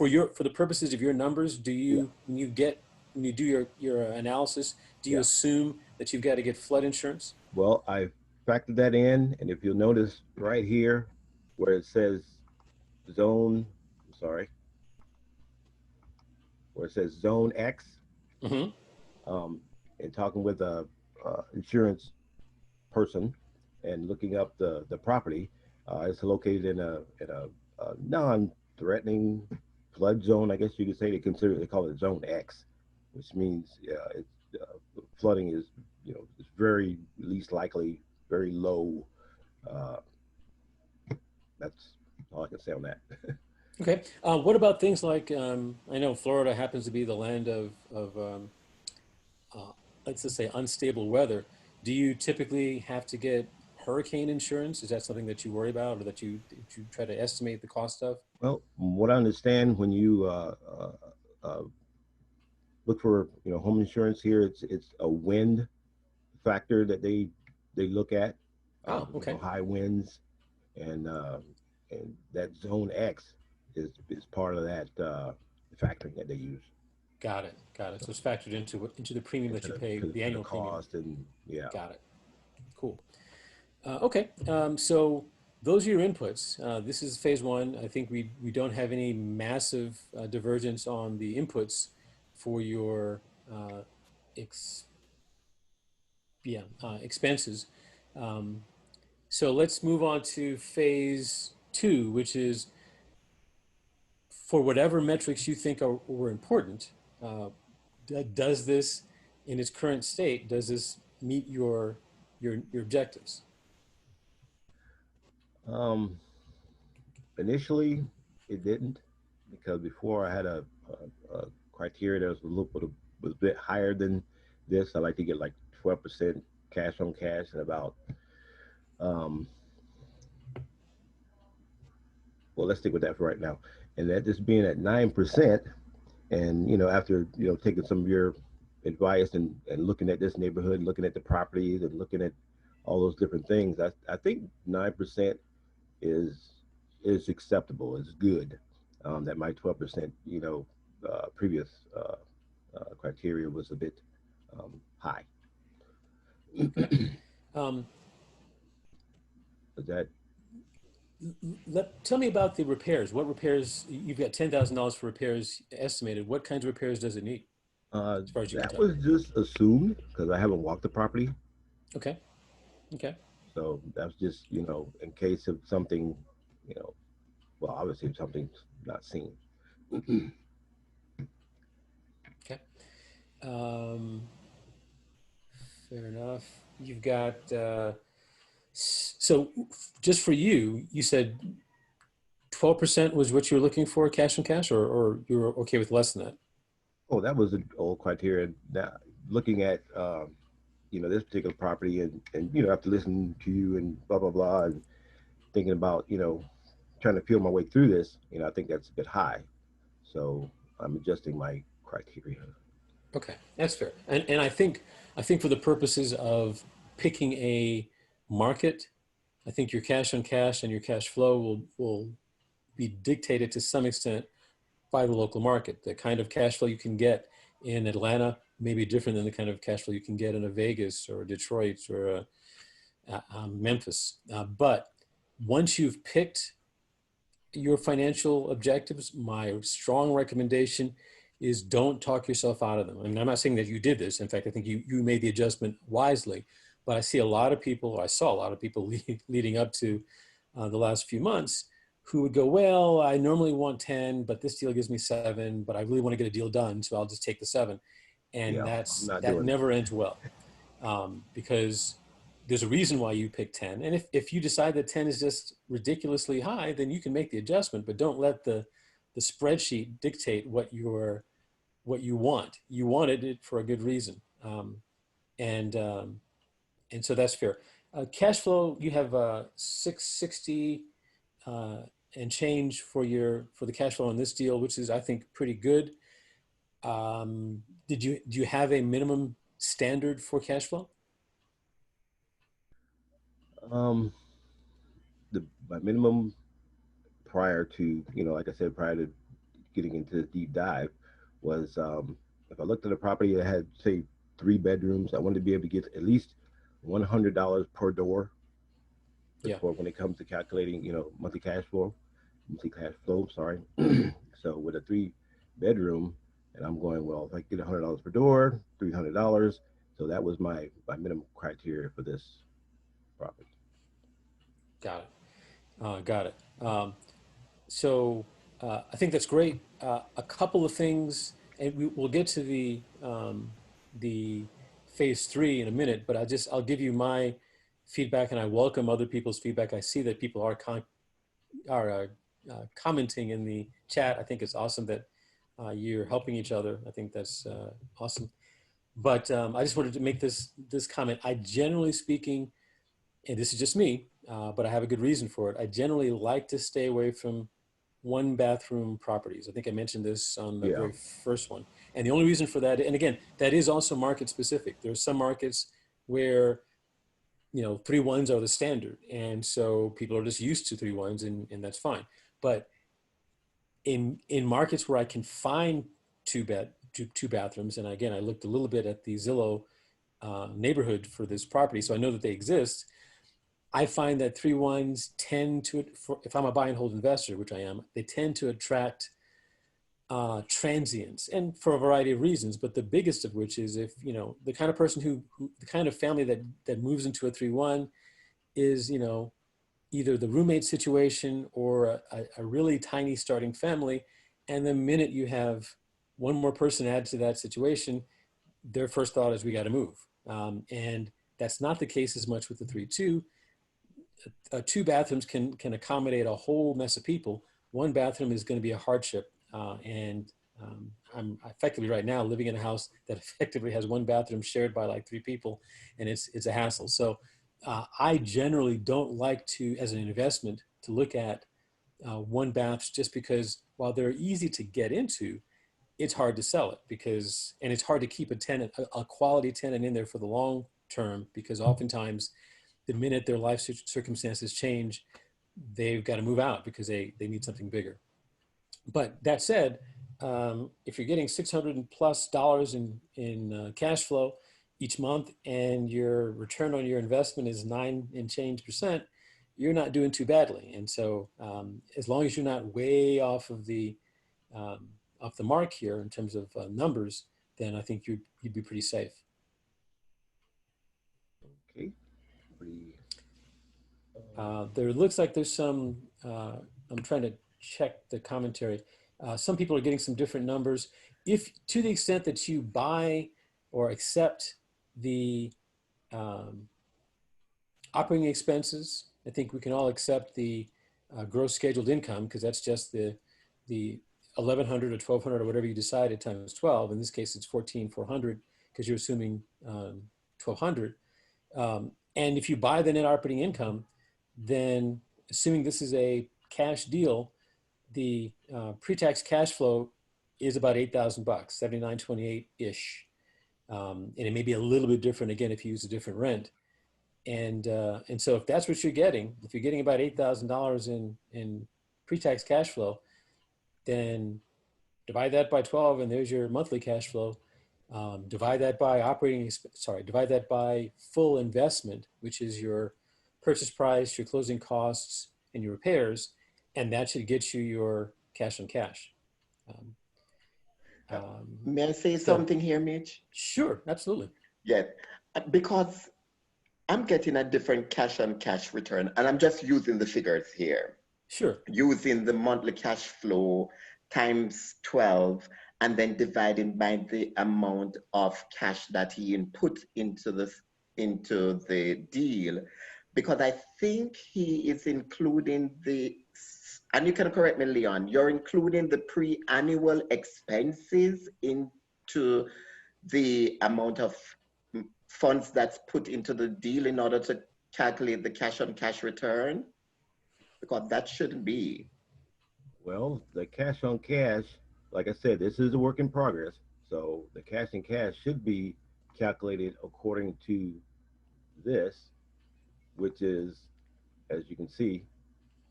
the purposes of your numbers, when you do your analysis, do you assume that you've got to get flood insurance? Well, I factored that in, and if you'll notice right here where it says zone X, and talking with a insurance person and looking up the property, it's located in a non-threatening flood zone, I guess you could say. They call it zone X, which means flooding is, it's very least likely, very low. That's all I can say on that. Okay. What about things like, I know Florida happens to be the land of let's just say unstable weather. Do you typically have to get hurricane insurance? Is that something that you worry about, or that you try to estimate the cost of? Well, from what I understand, when you look for home insurance here, it's a wind factor that they look at. Okay. High winds, and that zone X is part of that factoring that they use. Got it. So it's factored into the premium that you pay, the annual cost premium. and Got it. Cool. Okay. So those are your inputs. This is phase one. I think we don't have any massive divergence on the inputs for your expenses. So let's move on to phase two, which is for whatever metrics you think were important. Does this, in its current state, does this meet your objectives? Initially, it didn't, because before I had a criteria that was a bit higher than this. I like to get like 12% cash on cash and about well, let's stick with that for right now. And that just being at 9%, and after taking some of your advice and looking at this neighborhood, looking at the properties and looking at all those different things, I think 9% is acceptable. It's good. That my 12% previous criteria was a bit high. Is that Tell me about the repairs. What repairs? You've got $10,000 for repairs estimated. What kinds of repairs does it need? As far as you can tell. Was just assumed, because I haven't walked the property. Okay. So that's just in case of something, well, obviously if something's not seen. Okay. Fair enough. You've got. So just for you said 12% was what you were looking for, cash on cash, or you were okay with less than that? Oh, that was an old criteria. Now, looking at, this particular property and after listening to you and blah, blah, blah, and thinking about, trying to feel my way through this, I think that's a bit high. So I'm adjusting my criteria. Okay, that's fair. And I think for the purposes of picking a market, I think your cash on cash and your cash flow will be dictated to some extent by the local market. The kind of cash flow you can get in Atlanta may be different than the kind of cash flow you can get in a Vegas or a Detroit or a Memphis. But once you've picked your financial objectives, my strong recommendation is don't talk yourself out of them. I mean, I'm not saying that you did this. In fact, I think you made the adjustment wisely. But I see a lot of people, or I saw a lot of people leading up to the last few months who would go, well, I normally want 10, but this deal gives me 7, but I really want to get a deal done, so I'll just take the 7. And Yeah, that never ends well, because there's a reason why you pick 10. And if you decide that 10 is just ridiculously high, then you can make the adjustment, but don't let the spreadsheet dictate what you want. You wanted it for a good reason. And so that's fair. Cash flow, you have 660 and change for the cash flow on this deal, which is, I think, pretty good. Do you have a minimum standard for cash flow? My minimum prior to, like I said, prior to getting into the deep dive was, if I looked at a property that had, say, 3 bedrooms, I wanted to be able to get at least $100 per door. Yeah. For when it comes to calculating, monthly cash flow, sorry. So with a 3-bedroom, and I'm going, well, if I get $100 per door, $300. So that was my minimum criteria for this property. Got it. So I think that's great. A couple of things, and we'll get to the phase 3 in a minute, but I'll give you my feedback, and I welcome other people's feedback. I see that people are commenting in the chat. I think it's awesome that you're helping each other. I think that's awesome. But I just wanted to make this comment. I generally speaking, and this is just me, but I have a good reason for it. I generally like to stay away from 1-bathroom properties. I think I mentioned this on the very first one. And the only reason for that, and again, that is also market specific. There are some markets where 3-1s are the standard. And so people are just used to 3-1s, and that's fine. But in markets where I can find two bathrooms, and again, I looked a little bit at the Zillow neighborhood for this property, so I know that they exist. I find that 3-1s tend to, if I'm a buy and hold investor, which I am, they tend to attract transients, and for a variety of reasons, but the biggest of which is if, the kind of person who the kind of family that moves into a 3-1 is, either the roommate situation or a really tiny starting family. And the minute you have one more person added to that situation, their first thought is we got to move. And that's not the case as much with the 3-2. 2 bathrooms can accommodate a whole mess of people. 1 bathroom is going to be a hardship. And I'm effectively right now living in a house that effectively has 1 bathroom shared by like 3 people, and it's a hassle. So I generally don't like to, as an investment, to look at 1 baths, just because while they're easy to get into, it's hard to sell it and it's hard to keep a tenant, a quality tenant in there for the long term, because oftentimes the minute their life circumstances change, they've got to move out because they need something bigger. But that said, if you're getting $600+ in cash flow each month, and your return on your investment is 9 and change percent, you're not doing too badly. And so, as long as you're not way off the mark here in terms of numbers, then I think you'd be pretty safe. Okay. There looks like there's some. I'm trying to check the commentary. Some people are getting some different numbers. If, to the extent that you buy or accept the operating expenses, I think we can all accept the gross scheduled income, because that's just the 1,100 or 1,200 or whatever you decided times 12. In this case, it's 14,400 because you're assuming 1,200. And if you buy the net operating income, then assuming this is a cash deal, the pre-tax cash flow is about $8,000, 7,928-ish. And it may be a little bit different again if you use a different rent. And so if that's what you're getting, if you're getting about $8,000 in pre-tax cash flow, then divide that by 12 and there's your monthly cash flow. Divide that by divide that by full investment, which is your purchase price, your closing costs, and your repairs, and that should get you your cash on cash. May I say something here, Mitch? Sure, absolutely. Yeah, because I'm getting a different cash on cash return, and I'm just using the figures here. Sure. Using the monthly cash flow times 12, and then dividing by the amount of cash that he input into the deal, because I think he is including and you can correct me, Leon, you're including the pre-annual expenses into the amount of funds that's put into the deal in order to calculate the cash on cash return, because that shouldn't be. Well, the cash on cash, like I said, this is a work in progress. So the cash on cash should be calculated according to this, which is, as you can see,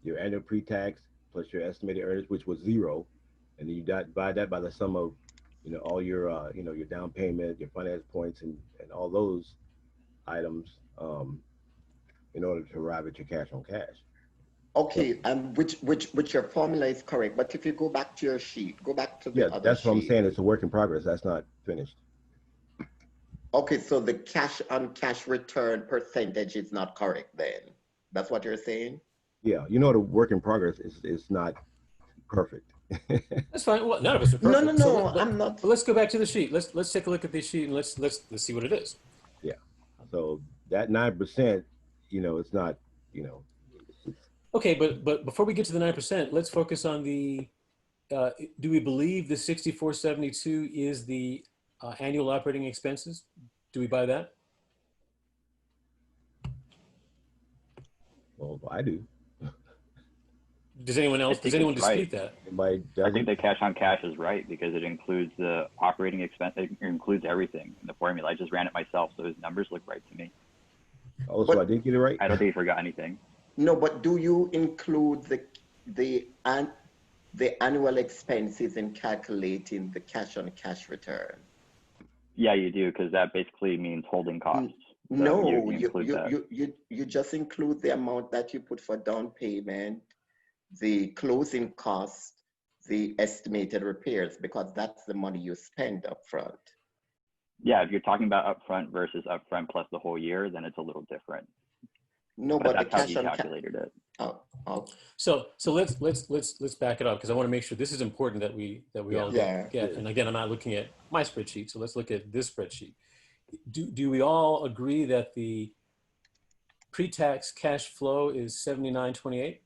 your annual pre-tax plus your estimated earnings, which was 0. And then you divide that by the sum of, all your, your down payment, your finance points, and all those items in order to arrive at your cash on cash. Okay, which your formula is correct, but if you go back to your sheet, go back to the other that's what I'm sheet. saying. It's a work in progress. That's not finished. Okay, so the cash on cash return percentage is not correct then. That's what you're saying? Yeah, the work in progress is not perfect. That's fine. Well, none of us are perfect. No, I'm not. But let's go back to the sheet. Let's take a look at this sheet and let's see what it is. Yeah. So that 9%, it's not, Okay, but before we get to the 9%, let's focus on the. Do we believe the 6472 is the annual operating expenses? Do we buy that? Well, I do. Does anyone else? Does anyone dispute that? I think the cash on cash is right because it includes the operating expense. It includes everything in the formula. I just ran it myself, so his numbers look right to me. Oh, so I did get it right? I don't think he forgot anything. No, but do you include the annual expenses in calculating the cash on cash return? Yeah, you do, because that basically means holding costs. So no, you just include the amount that you put for down payment, the closing cost, the estimated repairs, because that's the money you spend up front. Yeah, if you're talking about upfront versus upfront plus the whole year, then it's a little different. No, but that's the cash how he on calculated it. Oh. So let's back it up because I want to make sure this is important that we all get. And again, I'm not looking at my spreadsheet, so let's look at this spreadsheet. Do we all agree that the pre-tax cash flow is 7928?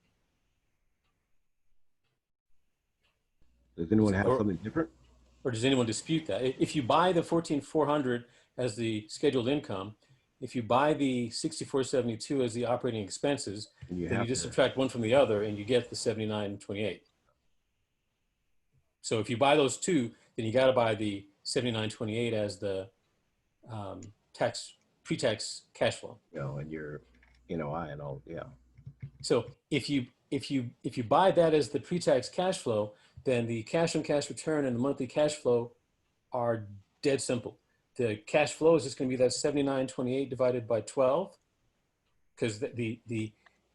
Does anyone have something different? Or does anyone dispute that? If you buy the 14,400 as the scheduled income, if you buy the 6472 as the operating expenses, then you just subtract one from the other and you get the 7928. So if you buy those two, then you got to buy the 7928 as the pre-tax cash flow. And your NOI and all, yeah. So if you buy that as the pre-tax cash flow, then the cash on cash return and the monthly cash flow are dead simple. The cash flow is just going to be that 7928 divided by 12, because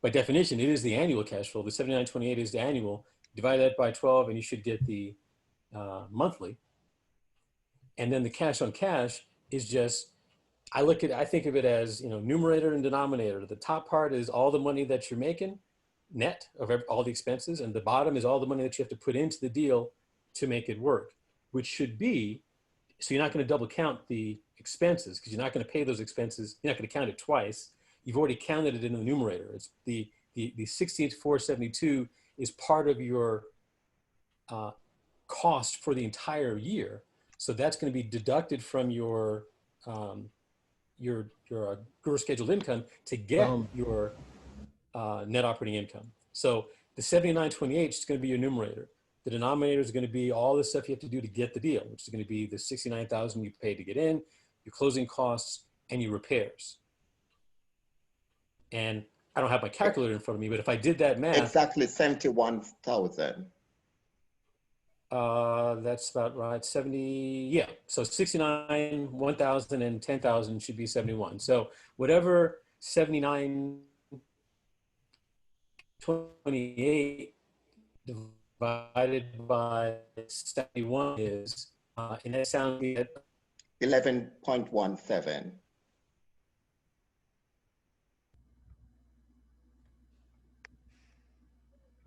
by definition it is the annual cash flow. The 7928 is the annual. Divide that by 12, and you should get the monthly. And then the cash on cash is just, I think of it as numerator and denominator. The top part is all the money that you're making, net of all the expenses, and the bottom is all the money that you have to put into the deal to make it work, which should be. So you're not going to double count the expenses because you're not going to pay those expenses. You're not going to count it twice. You've already counted it in the numerator. It's the 6472 is part of your cost for the entire year. So that's going to be deducted from your gross scheduled income to get your net operating income. So the 7928 is going to be your numerator. The denominator is going to be all the stuff you have to do to get the deal, which is going to be the $69,000 you paid to get in, your closing costs, and your repairs. And I don't have my calculator in front of me, but if I did that math, exactly 71,000. That's about right. 70, yeah. So 69, 1,000, and 10,000 should be 71. So whatever 79.28 divided by 71 is, and that sounds like 11.17.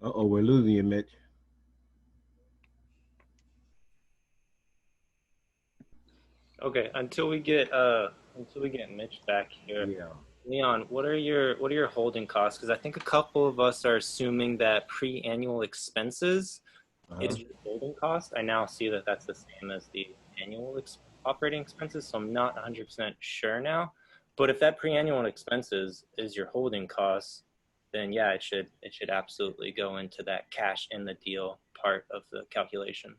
Uh-oh, we're losing you, Mitch. Okay, until we get Mitch back here. Yeah. Leon, what are your holding costs? Because I think a couple of us are assuming that pre-annual expenses is your holding cost. I now see that that's the same as the annual operating expenses, so I'm not 100% sure now. But if that pre-annual expenses is your holding costs, then yeah, it should absolutely go into that cash in the deal part of the calculation.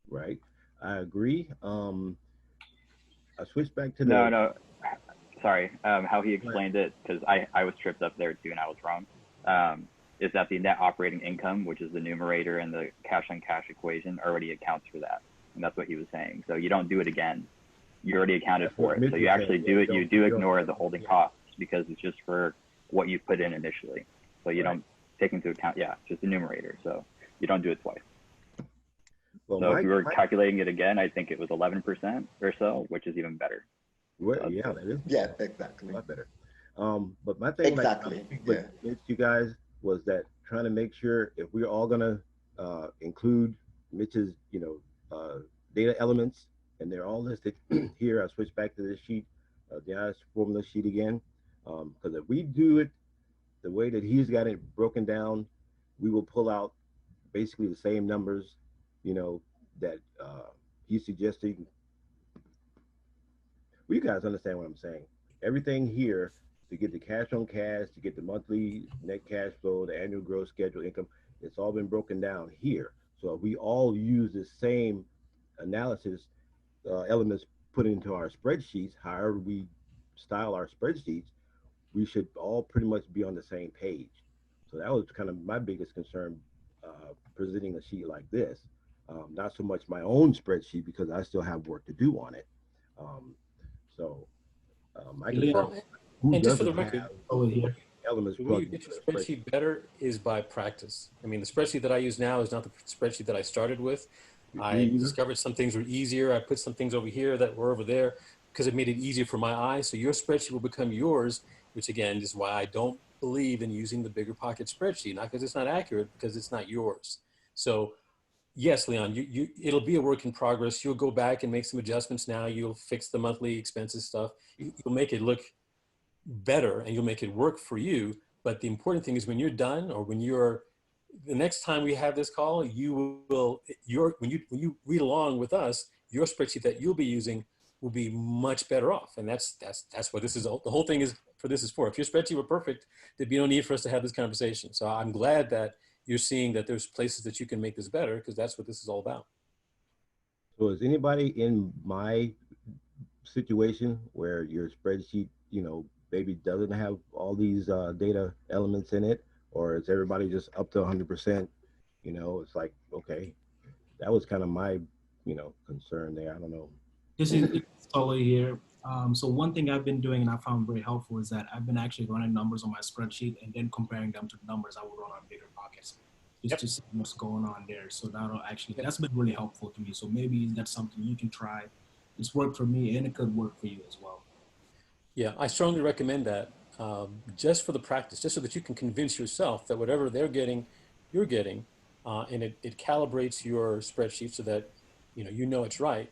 Right. I agree. I switched back to the no. Sorry, how he explained it, because I was tripped up there too and I was wrong, is that the net operating income, which is the numerator in the cash on cash equation, already accounts for that. And that's what he was saying. So you don't do it again. You already accounted for it. So you actually do it. You do ignore the holding costs because it's just for what you put in initially. So you don't take into account, just the numerator. So you don't do it twice. well, So if we were calculating it again, I think it was 11% or so, which is even better. well, yeah, that is Exactly. a lot better. But my thing, Exactly. with you guys, was that trying to make sure if we're all gonna include Mitch's, data elements, and they're all listed here. I switch back to this sheet, the IS formula sheet again, because if we do it the way that he's got it broken down, we will pull out basically the same numbers, that he's suggesting. Well, you guys understand what I'm saying. Everything here to get the cash on cash, to get the monthly net cash flow, the annual gross schedule income, it's all been broken down here. So if we all use the same analysis elements put into our spreadsheets, however we style our spreadsheets, we should all pretty much be on the same page. So that was kind of my biggest concern presenting a sheet like this. Not so much my own spreadsheet because I still have work to do on it. I can well, who and just for the doesn't record, have over here. elements the way plugged you get into your the spreadsheet better is by practice. I mean, the spreadsheet that I use now is not the spreadsheet that I started with. I discovered some things were easier. I put some things over here that were over there because it made it easier for my eyes. So your spreadsheet will become yours, which again is why I don't believe in using the bigger pocket spreadsheet, not because it's not accurate, because it's not yours. So yes, Leon, it'll be a work in progress. You'll go back and make some adjustments now. You'll fix the monthly expenses stuff. You'll make it look better and you'll make it work for you. But the important thing is when you're done, or when you're, the next time we have this call, when you read along with us, your spreadsheet that you'll be using will be much better off. And that's what this is. The whole thing is for. If your spreadsheet were perfect, there'd be no need for us to have this conversation. So I'm glad that you're seeing that there's places that you can make this better, because that's what this is all about. So is anybody in my situation where your spreadsheet, maybe doesn't have all these data elements in it, or is everybody just up to 100%? It's like, okay, that was kind of my, concern there. I don't know. This is Sully here. So one thing I've been doing and I found very helpful is that I've been actually running numbers on my spreadsheet and then comparing them to the numbers I would run on bigger pockets, just to see what's going on there. So that's been really helpful to me. So maybe that's something you can try. It's worked for me and it could work for you as well. Yeah, I strongly recommend that, just for the practice, just so that you can convince yourself that whatever they're getting, you're getting, and it calibrates your spreadsheet so that it's right.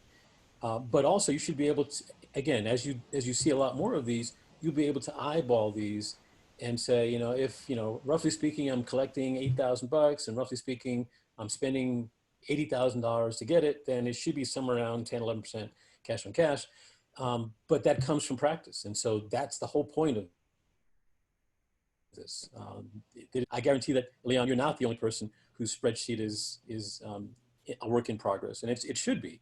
But also you should be able to, again, as you see a lot more of these, you'll be able to eyeball these and say, if, roughly speaking, I'm collecting $8,000 and roughly speaking, I'm spending $80,000 to get it, then it should be somewhere around 10, 11% cash on cash. But that comes from practice. And so that's the whole point of this. I guarantee that, Leon, you're not the only person whose spreadsheet is a work in progress, and it should be.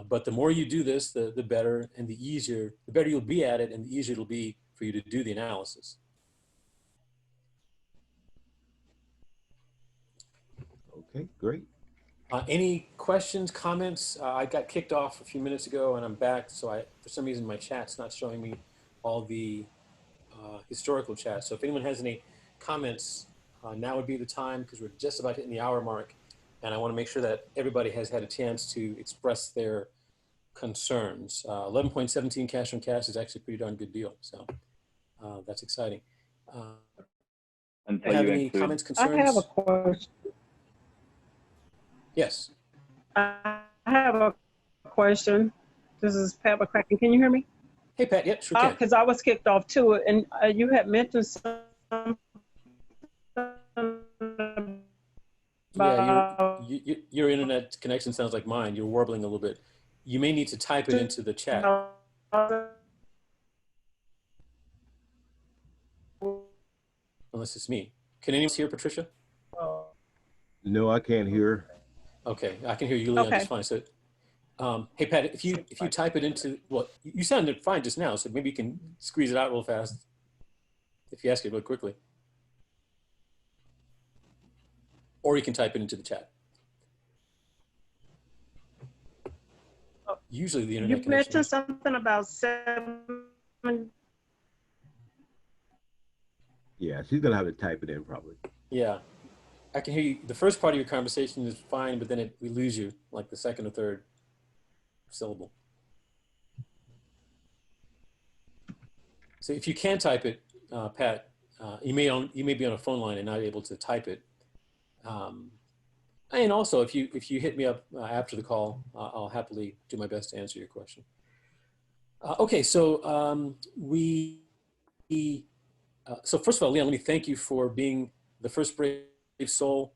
But the more you do this, the better and the better you'll be at it, and the easier it'll be for you to do the analysis. Okay, great. Any questions, comments? I got kicked off a few minutes ago and I'm back. So for some reason, my chat's not showing me all the historical chat. So if anyone has any comments, now would be the time, because we're just about hitting the hour mark. And I want to make sure that everybody has had a chance to express their concerns. 11.17 cash on cash is actually a pretty darn good deal. So that's exciting. Until have you any include, comments, concerns? I have a question. Yes. I have a question. This is Pat McCracken. Can you hear me? Hey, Pat. Yep, sure can. Because I was kicked off too, and you had mentioned something about your internet connection sounds like mine. You're warbling a little bit. You may need to type it into the chat. Unless it's me. Can anyone hear Patricia? No, I can't hear. Okay, I can hear you, Leon, just fine. So, hey, Pat, if you type it into, well, you sounded fine just now, so maybe you can squeeze it out real fast if you ask it real quickly. Or you can type it into the chat. Usually the internet connection. You mentioned something about 7. Yeah, she's gonna have to type it in probably. Yeah, I can hear you. The first part of your conversation is fine, but then we lose you, like the second or third syllable. So if you can type it, Pat, you may be on a phone line and not able to type it. And also, if you hit me up after the call, I'll happily do my best to answer your question. Okay, so so first of all, Leon, let me thank you for being the first brave soul.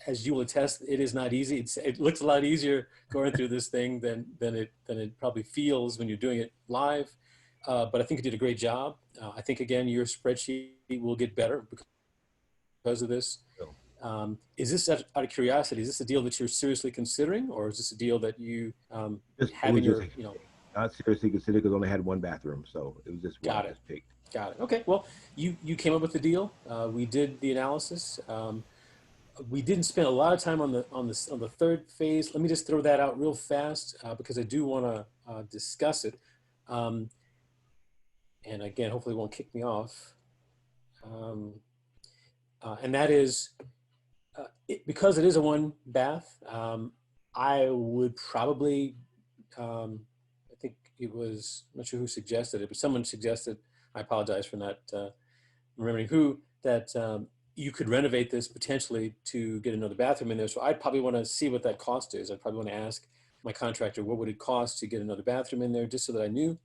As you will attest, it is not easy. It looks a lot easier going through this thing than it probably feels when you're doing it live. But I think you did a great job. I think, again, your spreadsheet will get better because of this. Is this, out of curiosity, is this a deal that you're seriously considering, or is this a deal that you have in your, Not seriously considered, because I only had one bathroom, so it was just one I just picked. Got it. Okay. Well, you came up with the deal. We did the analysis. We didn't spend a lot of time on the third phase. Let me just throw that out real fast because I do want to discuss it. And again, hopefully it won't kick me off. And that is because it is a one bath. I would probably, I think it was, I'm not sure who suggested it, but someone suggested, I apologize for not remembering who, that you could renovate this potentially to get another bathroom in there. So I'd probably want to see what that cost is. I'd probably want to ask my contractor, what would it cost to get another bathroom in there, just so that I knew.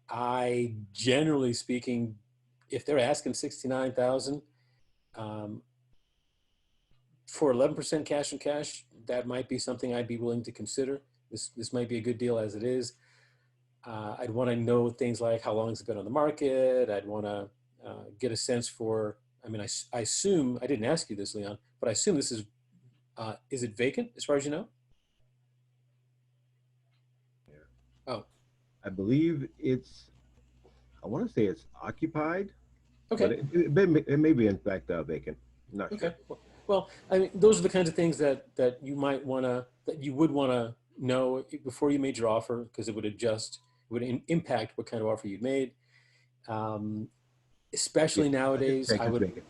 I, generally speaking, if they're asking $69,000 for 11% cash on cash, that might be something I'd be willing to consider. This might be a good deal as it is. I'd want to know things like how long it's been on the market. I'd want to get a sense for, I mean, I assume, I didn't ask you this, Leon, but I assume this is it vacant as far as you know? Yeah. Oh. I believe it's, I want to say it's occupied. Okay. But it may be in fact vacant. Not okay. Sure. Well, I mean, those are the kinds of things that you might want to, that you would want to know before you made your offer, because it would adjust, it would impact what kind of offer you'd made. Especially nowadays, I would. Vacant.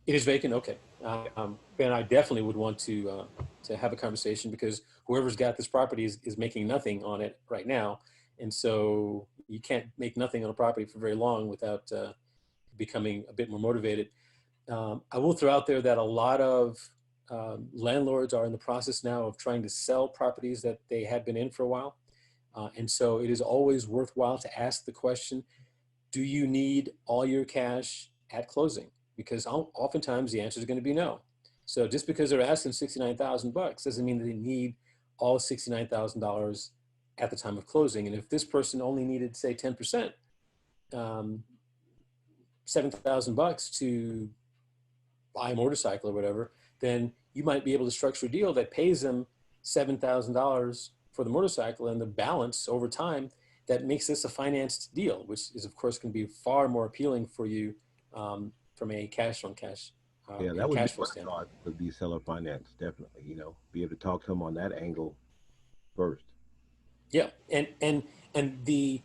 It is vacant. Okay. Ben, I definitely would want to have a conversation, because whoever's got this property is making nothing on it right now, and so you can't make nothing on a property for very long without becoming a bit more motivated. I will throw out there that a lot of landlords are in the process now of trying to sell properties that they had been in for a while. And so it is always worthwhile to ask the question, do you need all your cash at closing? Because oftentimes the answer is going to be no. So just because they're asking $69,000 doesn't mean that they need all $69,000 at the time of closing. And if this person only needed, say, 10%, $7,000 to buy a motorcycle or whatever, then you might be able to structure a deal that pays them $7,000 for the motorcycle, and the balance over time that makes this a financed deal, which is of course going to be far more appealing for you from a cash on cash Yeah, that would be cash flow what I standpoint. thought would be seller finance, definitely. You know, be able to talk to them on that angle first. Yeah, and the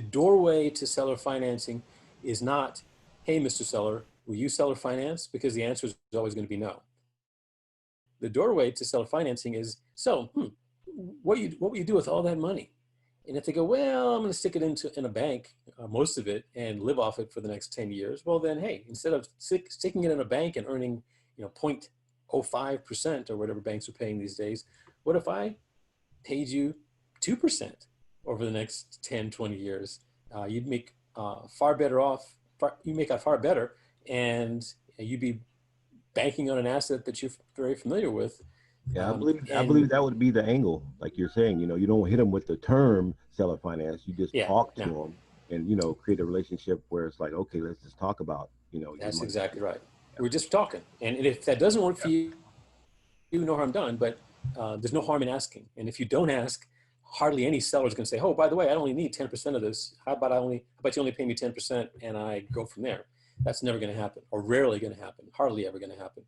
doorway to seller financing is not, hey, Mr. Seller, will you seller finance? Because the answer is always going to be no. The doorway to seller financing is, so, what will you do with all that money? And if they go, well, I'm going to stick it in a bank, most of it, and live off it for the next 10 years, well, then, hey, instead of sticking it in a bank and earning, 0.05% or whatever banks are paying these days, what if I paid you 2% over the next 10, 20 years? You'd make far better off, you make out far better, and you'd be banking on an asset that you're very familiar with. Yeah, I And believe that would be the angle, like you're saying. You know, you don't hit them with the term seller finance. You just yeah, talk to no, them, and create a relationship where it's like, okay, let's just talk about your that's money. exactly right. We're just talking. And if that doesn't work for you, no harm done, but there's no harm in asking. And if you don't ask, hardly any seller is going to say, oh, by the way, I only need 10% of this. How about you only pay me 10% and I go from there? That's never going to happen, or rarely going to happen, hardly ever going to happen.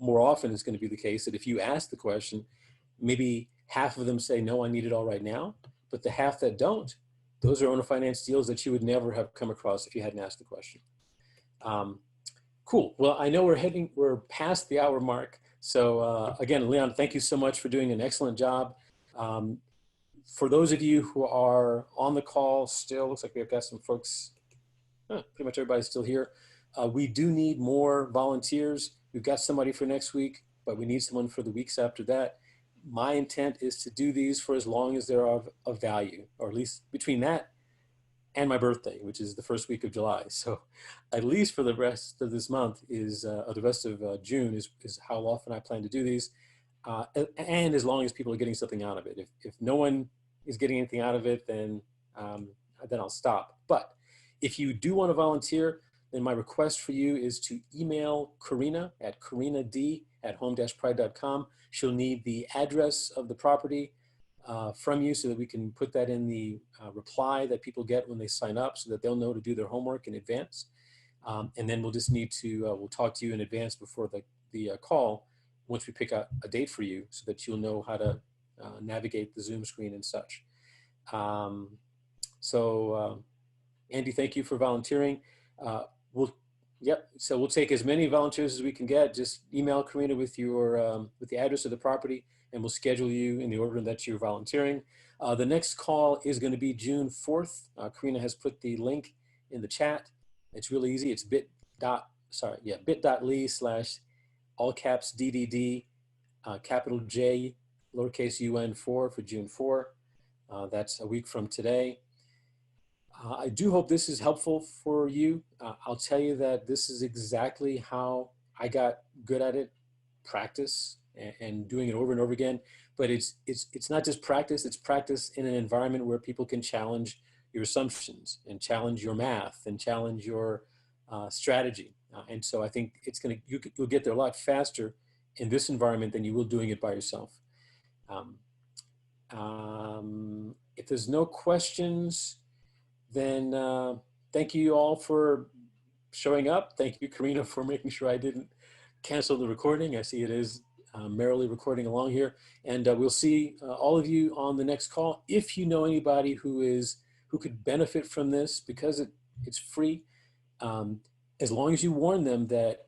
More often it's going to be the case that if you ask the question, maybe half of them say, no, I need it all right now. But the half that don't, those are owner finance deals that you would never have come across if you hadn't asked the question. Cool. Well, I know we're past the hour mark. So again, Leon, thank you so much for doing an excellent job. For those of you who are on the call still, looks like we've got some folks, pretty much everybody's still here. We do need more volunteers. We've got somebody for next week, but we need someone for the weeks after that. My intent is to do these for as long as they're of value, or at least between that and my birthday, which is the first week of July. So at least for the rest of this month or the rest of June is how often I plan to do these. And as long as people are getting something out of it. If no one is getting anything out of it, then I'll stop. But if you do want to volunteer, then my request for you is to email Karina at karinad@home-pride.com. She'll need the address of the property from you so that we can put that in the reply that people get when they sign up, so that they'll know to do their homework in advance. And then we'll just need to, we'll talk to you in advance before the call, once we pick out a date for you, so that you'll know how to navigate the Zoom screen and such. Andy, thank you for volunteering. So we'll take as many volunteers as we can get. Just email Karina with the address of the property, and we'll schedule you in the order that you're volunteering. The next call is going to be June 4th. Karina has put the link in the chat. It's really easy. It's bit.ly/all caps DDD, capital J, lowercase UN 4 for June 4. That's a week from today. I do hope this is helpful for you. I'll tell you that this is exactly how I got good at it, practice and doing it over and over again. But it's not just practice, it's practice in an environment where people can challenge your assumptions and challenge your math and challenge your strategy. And so I think you'll get there a lot faster in this environment than you will doing it by yourself. If there's no questions, then thank you all for showing up. Thank you, Karina, for making sure I didn't cancel the recording. I see it is merrily recording along here. And we'll see all of you on the next call. If you know anybody who could benefit from this, because it's free, as long as you warn them that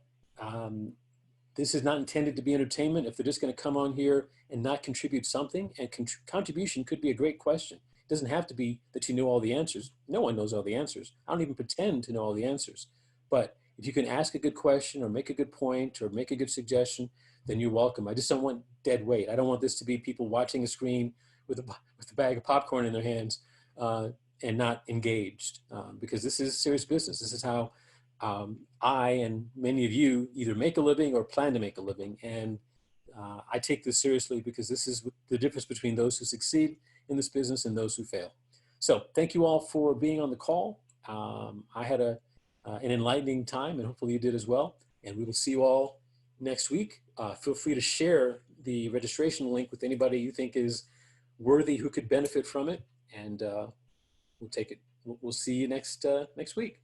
this is not intended to be entertainment. If they're just going to come on here and not contribute something, and contribution could be a great question. It doesn't have to be that you know all the answers. No one knows all the answers. I don't even pretend to know all the answers. But if you can ask a good question or make a good point or make a good suggestion, then you're welcome. I just don't want dead weight. I don't want this to be people watching a screen with a bag of popcorn in their hands and not engaged, because this is serious business. This is how I and many of you either make a living or plan to make a living. And I take this seriously, because this is the difference between those who succeed in this business and those who fail. So thank you all for being on the call. I had an enlightening time, and hopefully you did as well. And we will see you all next week. Feel free to share the registration link with anybody you think is worthy who could benefit from it, and we'll take it. We'll see you next week.